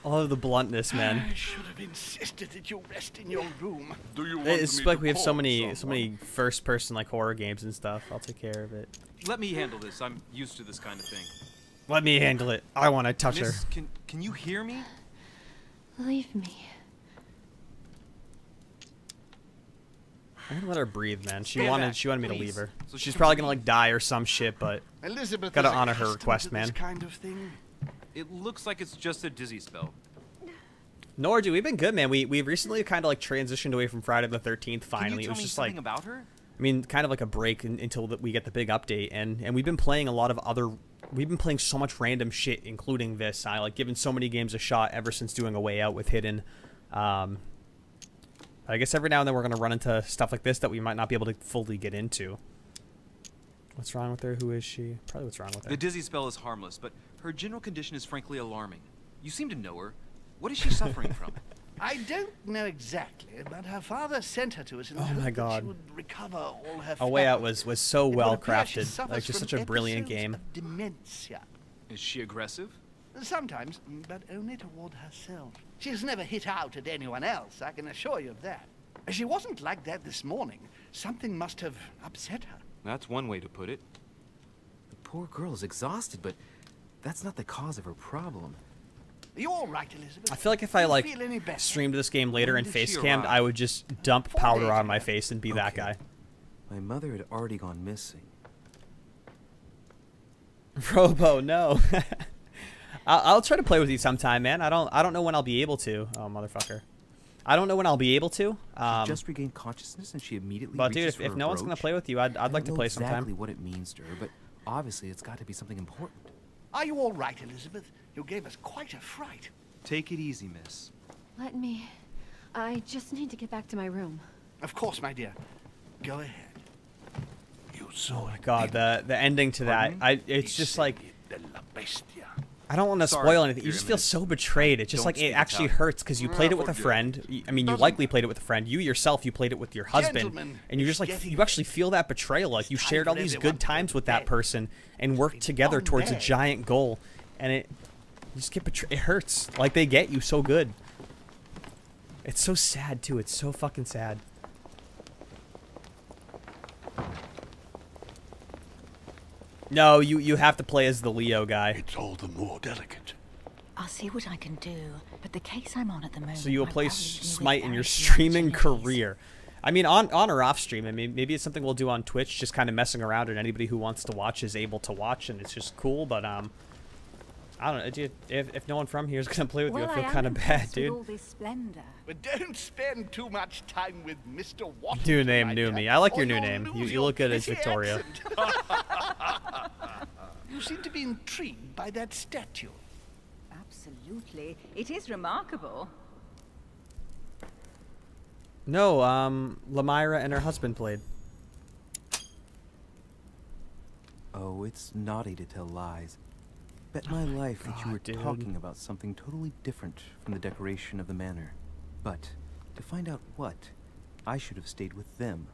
All of the bluntness, man. I should have insisted that you rest in your room. Do you want It's me like to we have so call many someone? first-person like horror games and stuff. I'll take care of it. Let me handle this. I'm used to this kind of thing. Let me handle it. I want to touch her. Miss, can you hear me? Leave me. I'm gonna let her breathe, man. She Stay wanted back, me to please. leave her. So she She's can probably gonna breathe. like die or some shit, but Elizabeth gotta is honor her accustomed request, to man. this kind of thing. It looks like it's just a dizzy spell. Nor do we've been good, man. We recently kind of like transitioned away from Friday the 13th. Finally, Can you it tell was me just something like about her? I mean, kind of like a break until we get the big update, and we've been playing a lot of other. We've been playing so much random shit, including this. I like given so many games a shot ever since doing a way out with Hidden. I guess every now and then we're gonna run into stuff like this that we might not be able to fully get into. What's wrong with her? Who is she? Probably what's wrong with her. The dizzy spell is harmless, but her general condition is frankly alarming. You seem to know her. What is she suffering from? I don't know exactly, but her father sent her to us in the Oh hope my that God. she would recover all her A Way Out faculties. was so It would well appear she crafted, suffers like just from such a brilliant episodes game. of dementia. Is she aggressive? Sometimes, but only toward herself. She has never hit out at anyone else, I can assure you of that. She wasn't like that this morning. Something must have upset her. That's one way to put it. The poor girl is exhausted, but that's not the cause of her problem. Are you all right, Elizabeth? I feel like if I Do you like feel any better? streamed this game later When and did she face cammed, arrive? I would just dump 4 powder days on my ago. face and be that guy. My mother had already gone missing. Robo, no. I'll try to play with you sometime, man. I don't know when I'll be able to. Oh, motherfucker. I don't know when I'll be able to. She just regained consciousness and she immediately But dude, reaches if for no her one's gonna brooch. play with you, I'd I like don't to know play exactly sometime. what it means to her, but obviously it's got to be something important. Are you all right, Elizabeth? You gave us quite a fright. Take it easy, miss. Let me... I just need to get back to my room. Of course, my dear. Go ahead. You saw Oh my god, the ending to that, it's just like, I don't want to spoil anything. You just feel so betrayed. It's just like, it actually hurts because you played it with a friend. I mean, you likely played it with a friend. You yourself, you played it with your husband, and you're just like, you actually feel that betrayal. Like, you shared all these good times with that person and worked together towards a giant goal, and you just get betrayed. It hurts. Like, they get you so good. It's so sad too. It's so fucking sad. No, you have to play as the Leo guy. It's all the more delicate. I'll see what I can do, but the case I'm on at the moment. So you'll play Smite in your streaming career. I mean, on or off stream. I mean, maybe it's something we'll do on Twitch, just kind of messing around, and anybody who wants to watch is able to watch, and it's just cool. But I don't know, dude. If no one from here is gonna play with you, I feel kind of bad, dude. All this splendor. But don't spend too much time with Mr. Watson. New name, new me. I like your new name. You look good as Victoria. You seem to be intrigued by that statue. Absolutely. It is remarkable. No, Lamyra and her husband played. Oh, it's naughty to tell lies. Bet my life that you were talking about something totally different from the decoration of the manor. But to find out what, I should have stayed with them.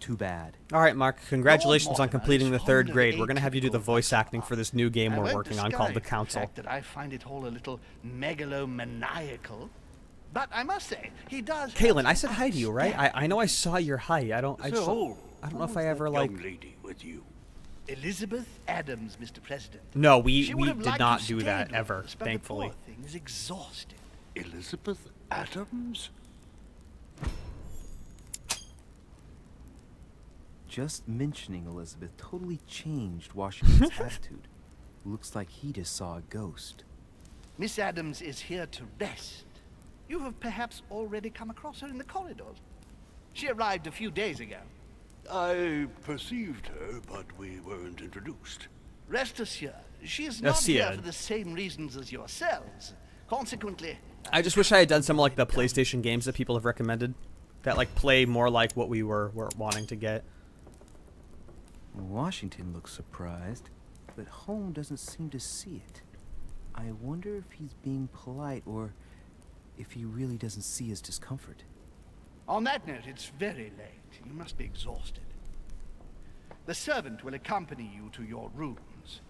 Too bad. All right, Mark. Congratulations on completing the 3rd grade. We're gonna have you do the voice acting for this new game we're working on called The Council. That I find it all a little megalomaniacal, but I must say he does. Caitlin, I said hi to you, right? I know I saw your hi. I don't know if I ever like. Lady with you. Elizabeth Adams, Mr. President. No, we did not do that ever, us, but thankfully. The poor thing is exhausted. Elizabeth Adams? Just mentioning Elizabeth totally changed Washington's attitude. Looks like he just saw a ghost. Miss Adams is here to rest. You have perhaps already come across her in the corridors. She arrived a few days ago. I perceived her, but we weren't introduced. Rest assured, she is not here for the same reasons as yourselves. Consequently, I just wish I had done some like the PlayStation games that people have recommended, that like play more like what we were wanting to get. Washington looks surprised, but Holmes doesn't seem to see it. I wonder if he's being polite or if he really doesn't see his discomfort. On that note, it's very late. You must be exhausted. The servant will accompany you to your rooms.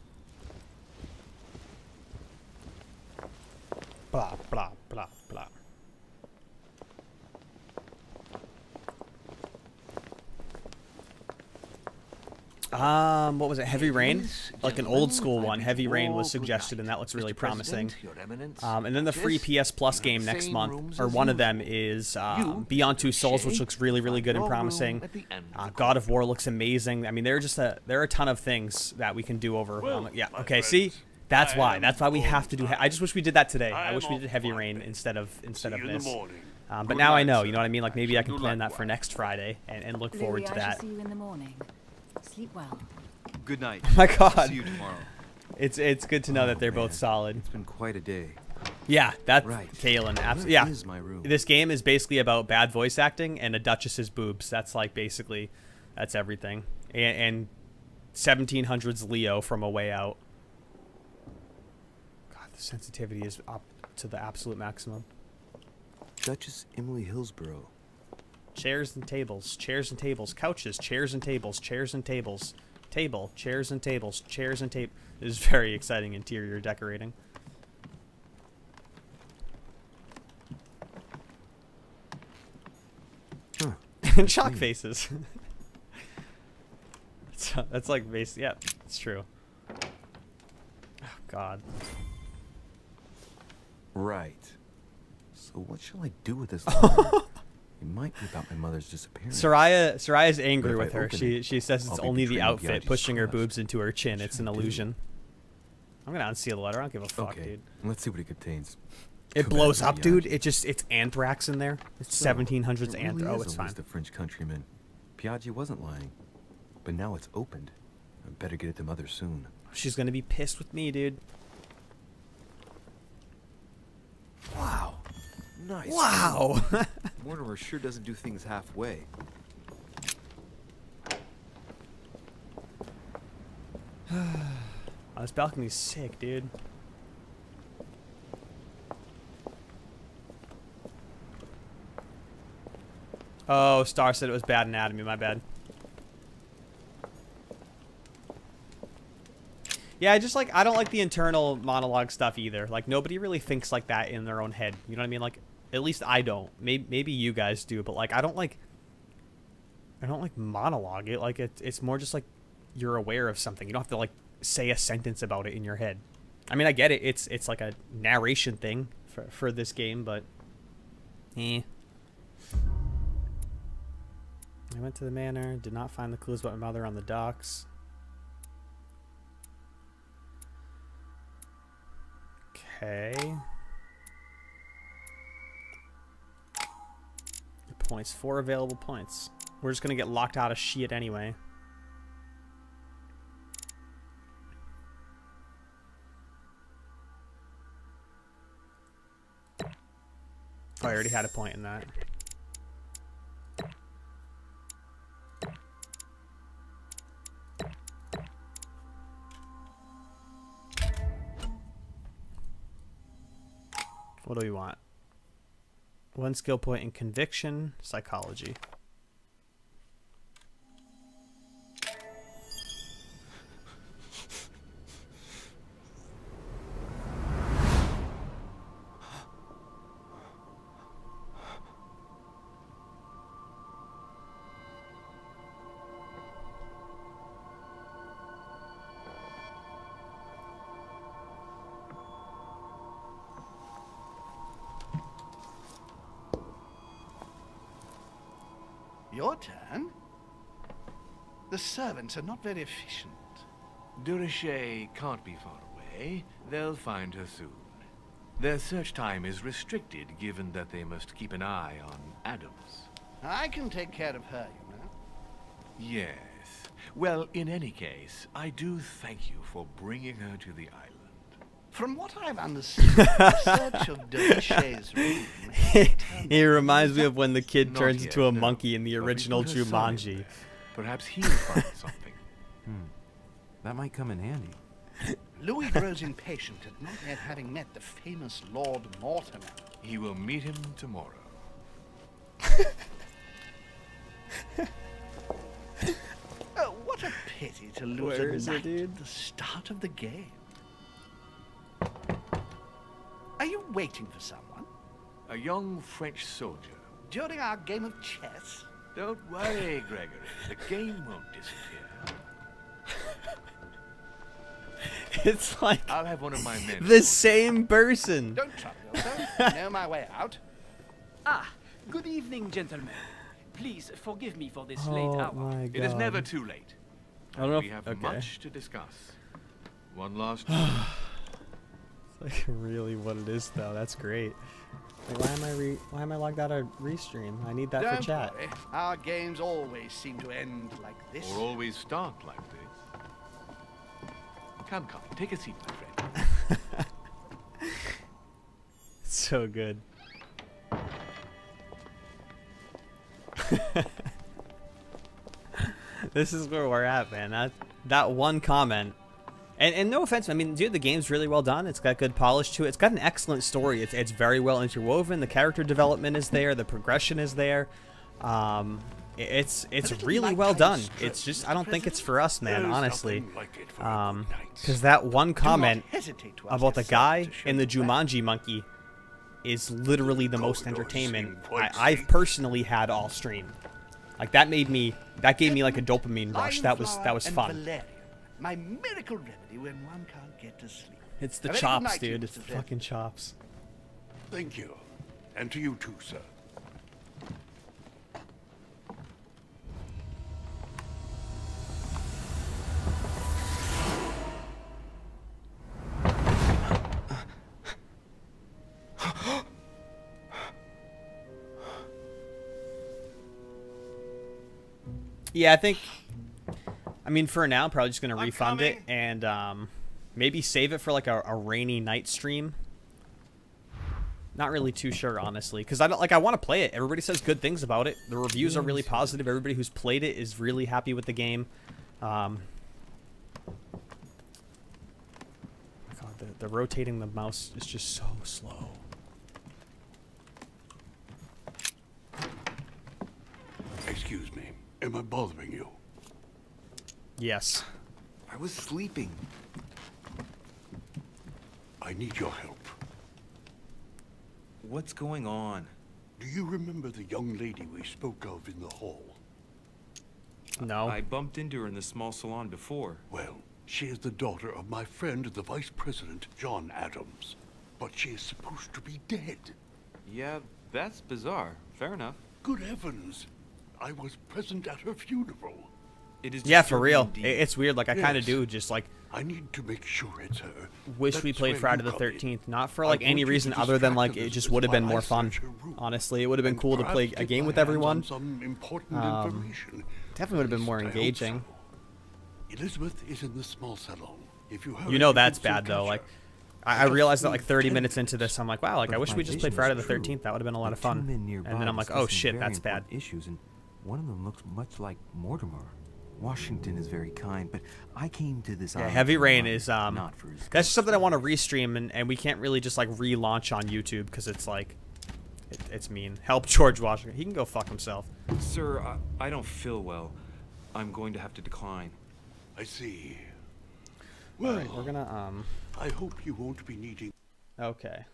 Blah, blah, blah, blah. What was it? Heavy Rain? Like an old school one. Heavy Rain was suggested, and that looks really promising. And then the free PS Plus game next month, or one of them, is Beyond Two Souls, which looks really, really good and promising. God of War looks amazing. I mean, there are a ton of things that we can do over. Yeah. Okay. See, that's why. That's why we have to do. I just wish we did that today. I wish we did Heavy Rain instead of this. But now I know. You know what I mean? Like maybe I can plan that for next Friday and look forward to that. I shall see you in the morning. Sleep well. Good night. Oh my God. See you tomorrow. It's good to know that they're both solid. It's been quite a day. Yeah, that's right. Kalen. Absolutely. Yeah. Is my room? This game is basically about bad voice acting and a duchess's boobs. That's like basically, that's everything. And 1700s Leo from A Way Out. God, the sensitivity is up to the absolute maximum. Duchess Emily Hillsborough. Chairs and tables, chairs and tables, couches, chairs and tables, chairs and tables, table, chairs and tables, chairs and tape. This is very exciting interior decorating. Huh. And chalk faces. That's like base. Yeah, it's true. Oh God. Right. So what shall I do with this? It might be about my mother's disappearance. Soraya's angry with her. She She says it's only the outfit pushing her boobs into her chin. It's an illusion. I'm gonna unseal the letter. I don't give a fuck, dude. Let's see what it contains. It blows up, dude. It's anthrax in there. It's 1700s anthrax. Oh, it's fine. The French countryman. Piaggi wasn't lying, but now it's opened. I better get it to mother soon. She's gonna be pissed with me, dude. Wow. Nice. Wow. Mortimer sure doesn't do things halfway. Oh, this balcony's sick, dude. Oh, Star said it was bad anatomy. My bad. Yeah, I don't like the internal monologue stuff either. Like, nobody really thinks like that in their own head. You know what I mean? Like, at least I don't. Maybe you guys do, but like, I don't like monologue it. Like, it's more just like you're aware of something. You don't have to like say a sentence about it in your head. I mean, I get it. It's like a narration thing for this game, but I went to the manor, did not find the clues about my mother on the docks. Okay. Your points. 4 available points. We're just gonna get locked out of shit anyway. Oh, I already had a point in that. What do we want? 1 skill point in conviction, psychology. Your turn? The servants are not very efficient. Durocher can't be far away. They'll find her soon. Their search time is restricted, given that they must keep an eye on Adams. I can take care of her, you know. Yes. Well, in any case, I do thank you for bringing her to the island. From what I've understood, the search of Durocher's room... He reminds me of when the kid Not turns yet, into a no. monkey in the But we original put her son in Jumanji. there. Perhaps he'll find something. That might come in handy. Louis grows impatient at not yet having met the famous Lord Mortimer. He will meet him tomorrow. Oh, what a pity to lose Where a is it, knight dude? at the start of the game. Are you waiting for someone? A young French soldier. During our game of chess? Don't worry, Gregory. The game won't disappear. It's like I'll have one of my men. the same person. Don't trouble yourself. I know my way out. Ah, good evening, gentlemen. Please forgive me for this late Oh hour. my god. It is never too late. I don't know We if, have okay. much to discuss. One last. It's like really what it is though. That's great. Like, why am I logged out of restream? I need that Don't for chat. worry. Our games always seem to end like this. Or always start like this. Come, take a seat, my friend. So good. This is where we're at, man. That one comment. And no offense, I mean, dude, the game's really well done. It's got good polish to it. It's got an excellent story. It's very well interwoven. The character development is there. The progression is there. It's really well done. It's just I don't think it's for us, man. Honestly, because that one comment about the guy and the Jumanji monkey is literally the most entertainment I've personally had all stream. Like that gave me like a dopamine rush. That was fun. Valerian, my miracle remedy when one can't get to sleep. It's the Have a good chops, night, dude. Mr. It's the Fred. fucking chops. Thank you. And to you too, sir. Yeah, I mean, for now, I'm probably just going to refund it and maybe save it for like a rainy night stream. Not really too sure, honestly, because I want to play it. Everybody says good things about it. The reviews are really positive. Everybody who's played it is really happy with the game. The rotating the mouse is just so slow. Excuse me. Am I bothering you? Yes. I was sleeping. I need your help. What's going on? Do you remember the young lady we spoke of in the hall? No. I bumped into her in the small salon before. Well, she is the daughter of my friend, the Vice President, John Adams. But she is supposed to be dead. Yeah, that's bizarre. Fair enough. Good heavens. I was present at her funeral. It is Yeah, for real. indeed. It's weird. Like, I kind of Yes. do just, like... I need to make sure it's her. Wish we That's played where Friday you the come in. 13th. Not for, I like, want any you to reason other than, distract like, it Elizabeth just would have been while more I fun. search her room. Honestly, it would have been And cool to play perhaps a get game my with hands everyone. on some important Um, information. Definitely would have been At more least I hope engaging. so. Elizabeth is in the small salon. If you hurry, You know you that's can still bad, though. catch Like, her. I realized that, like, Just 30 10 minutes into this, I'm like, wow, like, I wish we just played Friday the 13th. That would have been a lot of fun. And then I'm like, oh, shit, that's bad. Issues, and one of them looks much like Mortimer. Washington is very kind, but I came to this Yeah, island Heavy for Rain money, is, not for his that's just something I want to restream, and we can't really just, like, relaunch on YouTube, because it's, like, it's mean. Help George Washington. He can go fuck himself. Sir, I don't feel well. I'm going to have to decline. I see. Well, Alright, we're gonna, I hope you won't be needing... Okay.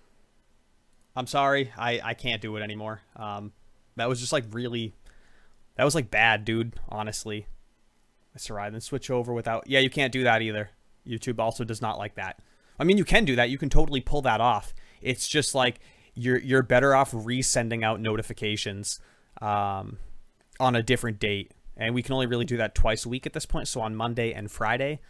I'm sorry. I can't do it anymore. That was just, like, really... That was, like, bad, dude, honestly. That's alright. Then switch over without... Yeah, you can't do that either. YouTube also does not like that. I mean, you can do that. You can totally pull that off. It's just, like, you're better off resending out notifications on a different date. And we can only really do that twice a week at this point, so on Monday and Friday.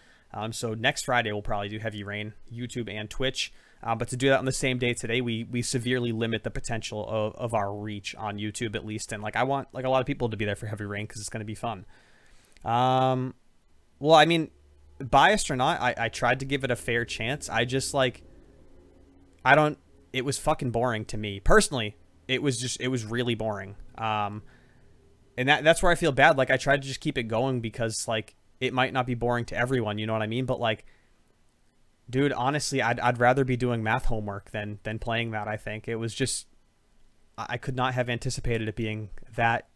So next Friday, we'll probably do Heavy Rain, YouTube and Twitch. But to do that on the same day today, we severely limit the potential of our reach on YouTube, at least. And, like, I want, like, a lot of people to be there for Heavy Rain because it's going to be fun. Well, I mean, biased or not, I tried to give it a fair chance. I just, like, it was fucking boring to me. Personally, it was really boring. And that's where I feel bad. Like, I tried to just keep it going because, like, it might not be boring to everyone, you know what I mean? But, like, dude, honestly, I'd rather be doing math homework than playing that, I think. It was just, I could not have anticipated it being that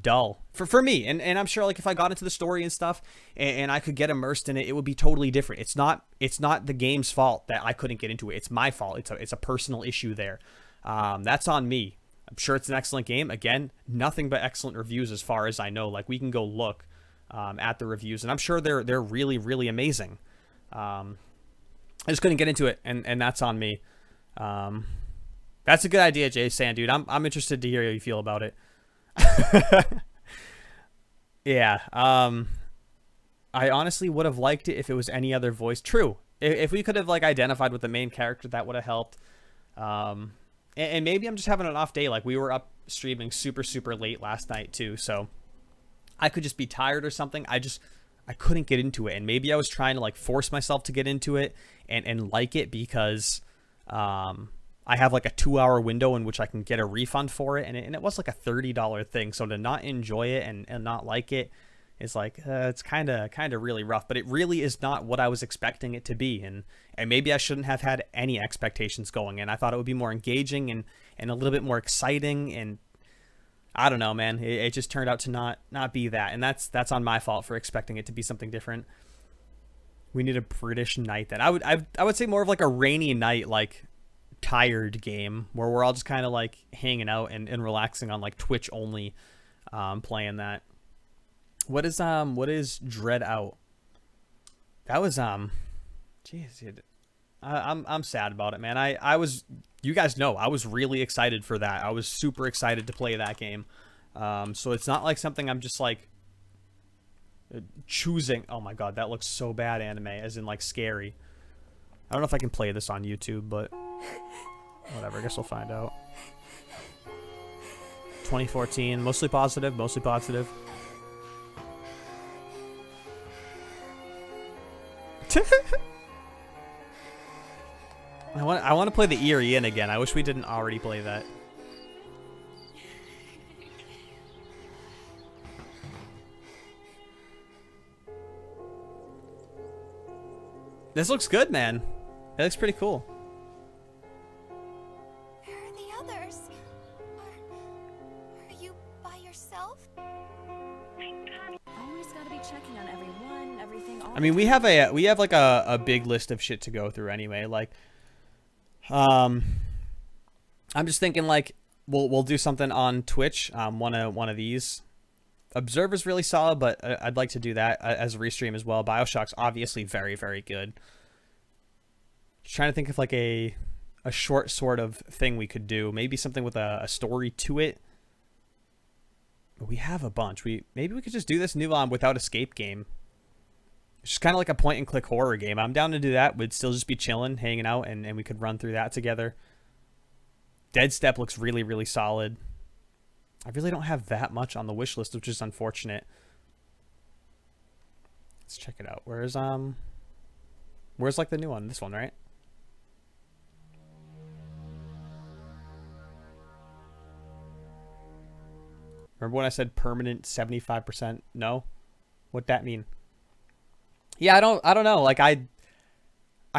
dull for me. And I'm sure, like, if I got into the story and stuff and I could get immersed in it, it would be totally different. It's not the game's fault that I couldn't get into it. It's my fault. It's a personal issue there. That's on me. I'm sure it's an excellent game. Again, nothing but excellent reviews as far as I know. Like, we can go look at the reviews, and I'm sure they're really, really amazing. I just couldn't get into it, and that's on me. That's a good idea, Jay Sand, dude. I'm interested to hear how you feel about it. Yeah. I honestly would have liked it if it was any other voice. True. If we could have, like, identified with the main character, that would have helped. And maybe I'm just having an off day. Like, we were up streaming super, super late last night too, so I could just be tired or something. I couldn't get into it, and maybe I was trying to, like, force myself to get into it and like it because I have, like, a 2-hour window in which I can get a refund for it, and it was like a $30 thing. So to not enjoy it and not like it is, like, it's kind of really rough. But it really is not what I was expecting it to be, and maybe I shouldn't have had any expectations going in. I thought it would be more engaging and a little bit more exciting, and I don't know, man. It just turned out to not be that, and that's on my fault for expecting it to be something different. We need a British night then. I would say more of like a rainy night, like, tired game where we're all just kind of, like, hanging out and relaxing on, like, Twitch only, playing that. What is Dread Out? That was jeez, dude. I'm sad about it, man. I was, you guys know, I was really excited for that. I was super excited to play that game. So it's not like something I'm just, like, choosing. Oh my god, that looks so bad, anime, as in, like, scary. I don't know if I can play this on YouTube, but whatever, I guess we'll find out. 2014, mostly positive, mostly positive. I want to play the Eerie Inn again. I wish we didn't already play that. This looks good, man. It looks pretty cool. Where are the others? Are you by yourself? Always gotta be checking on everyone, everything. I mean, we have like a big list of shit to go through anyway. Like, I'm just thinking like we'll do something on Twitch. One of these. Observer's really solid, but I'd like to do that as a restream as well. BioShock's obviously very, very good. Just trying to think of like a short sort of thing we could do. Maybe something with a story to it. But we have a bunch. Maybe we could just do this new without escape game. It's just kind of like a point and click horror game. I'm down to do that. We'd still just be chilling, hanging out, and we could run through that together. Dead Step looks really, really solid. I really don't have that much on the wish list, which is unfortunate. Let's check it out. Where's like the new one? This one, right? Remember when I said permanent 75%? No? What'd that mean? Yeah, I don't know. Like I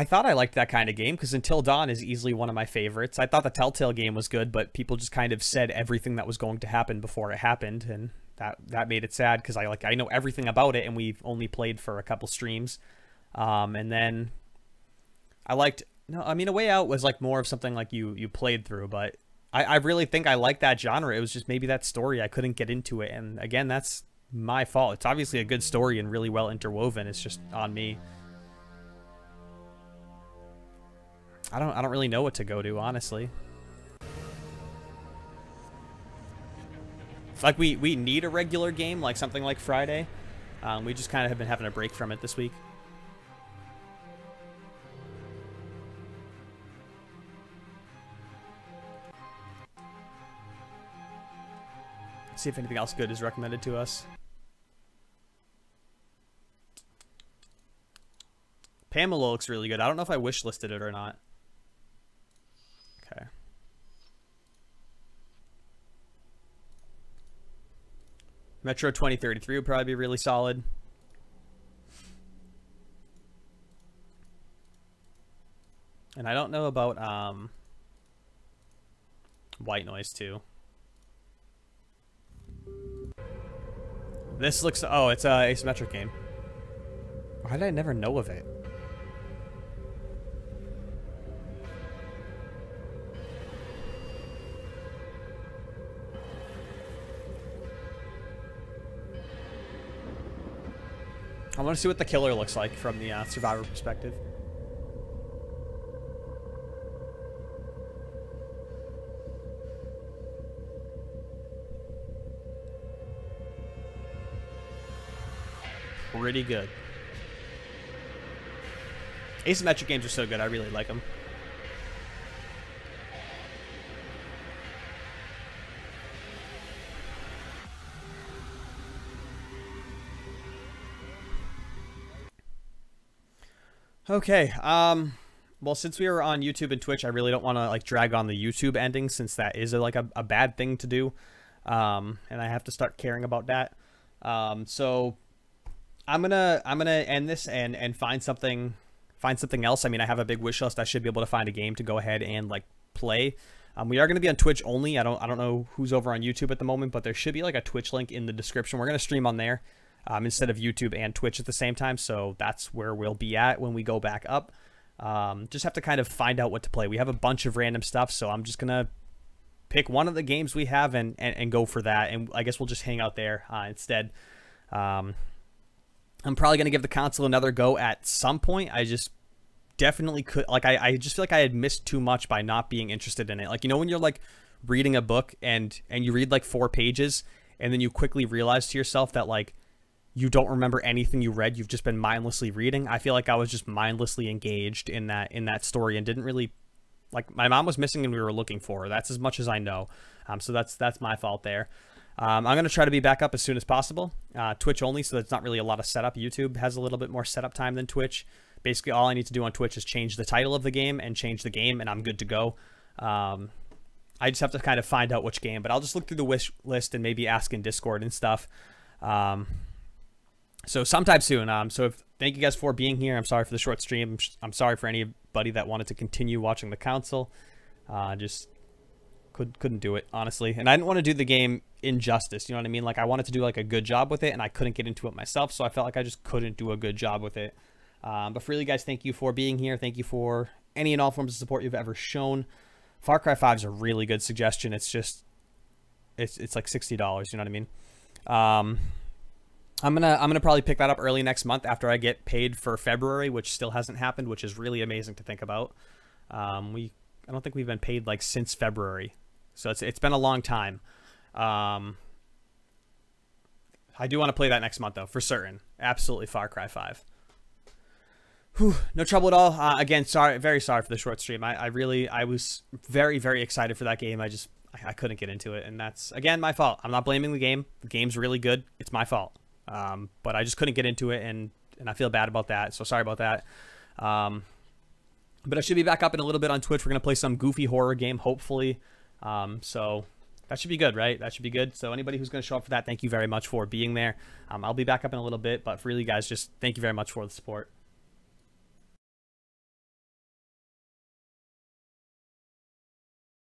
thought I liked that kind of game because Until Dawn is easily one of my favorites. I thought the Telltale game was good, but people just kind of said everything that was going to happen before it happened, and that made it sad because I know everything about it, and we've only played for a couple streams. And then I liked A Way Out was like more of something like you played through, but I really think I like that genre. It was just maybe that story I couldn't get into it, and again, that's my fault. It's obviously a good story and really well interwoven. It's just on me. I don't really know what to go to, honestly. It's like we need a regular game, like something like Friday. We just kind of have been having a break from it this week. Let's see if anything else good is recommended to us. Pamela looks really good. I don't know if I wish listed it or not. Okay. Metro 2033 would probably be really solid. And I don't know about White Noise too. This looks, oh, it's a asymmetric game. Why did I never know of it? I want to see what the killer looks like from the survivor perspective. Pretty good. Asymmetric games are so good. I really like them. Okay, well, since we were on YouTube and Twitch, I really don't want to like drag on the YouTube ending since that is like a bad thing to do, and I have to start caring about that. So I'm gonna end this and find something else. I mean, I have a big wish list. I should be able to find a game to go ahead and like play. We are gonna be on Twitch only. I don't know who's over on YouTube at the moment, but there should be like a Twitch link in the description. We're gonna stream on there. Instead of YouTube and Twitch at the same time, so that's where we'll be at when we go back up. Just have to kind of find out what to play. We have a bunch of random stuff, so I'm just gonna pick one of the games we have and go for that, and I guess we'll just hang out there instead. I'm probably gonna give the console another go at some point. I just definitely could, like, I just feel like I had missed too much by not being interested in it. Like, you know, when you're like reading a book and you read like 4 pages and then you quickly realize to yourself that like you don't remember anything you read, you've just been mindlessly reading. I feel like I was just mindlessly engaged in that story and didn't really, like, my mom was missing and we were looking for her. That's as much as I know. So that's my fault there. I'm going to try to be back up as soon as possible. Twitch only, so that's not really a lot of setup. YouTube has a little bit more setup time than Twitch. Basically, all I need to do on Twitch is change the title of the game and change the game, and I'm good to go. I just have to kind of find out which game, but I'll just look through the wish list and maybe ask in Discord and stuff. So sometime soon. Thank you guys for being here. I'm sorry for the short stream. I'm sorry for anybody buddy that wanted to continue watching the console. Just couldn't do it, honestly. And I didn't want to do the game injustice, you know what I mean? Like, I wanted to do like a good job with it, and I couldn't get into it myself, so I felt like I just couldn't do a good job with it. But for you guys, thank you for being here. Thank you for any and all forms of support you've ever shown. Far Cry 5 is a really good suggestion. It's just, it's like $60, you know what I mean? I'm gonna probably pick that up early next month after I get paid for February, which still hasn't happened, which is really amazing to think about. I don't think we've been paid like since February, so it's been a long time. I do want to play that next month though, for certain. Absolutely, Far Cry 5. Whew, no trouble at all. Again, very sorry for the short stream. I was very, very excited for that game. I couldn't get into it, and that's, again, my fault. I'm not blaming the game. The game's really good. It's my fault. But I just couldn't get into it, and I feel bad about that, so sorry about that. But I should be back up in a little bit on Twitch. We're going to play some goofy horror game, hopefully. So that should be good, right? That should be good. So anybody who's going to show up for that, thank you very much for being there. I'll be back up in a little bit, but for you guys, just thank you very much for the support.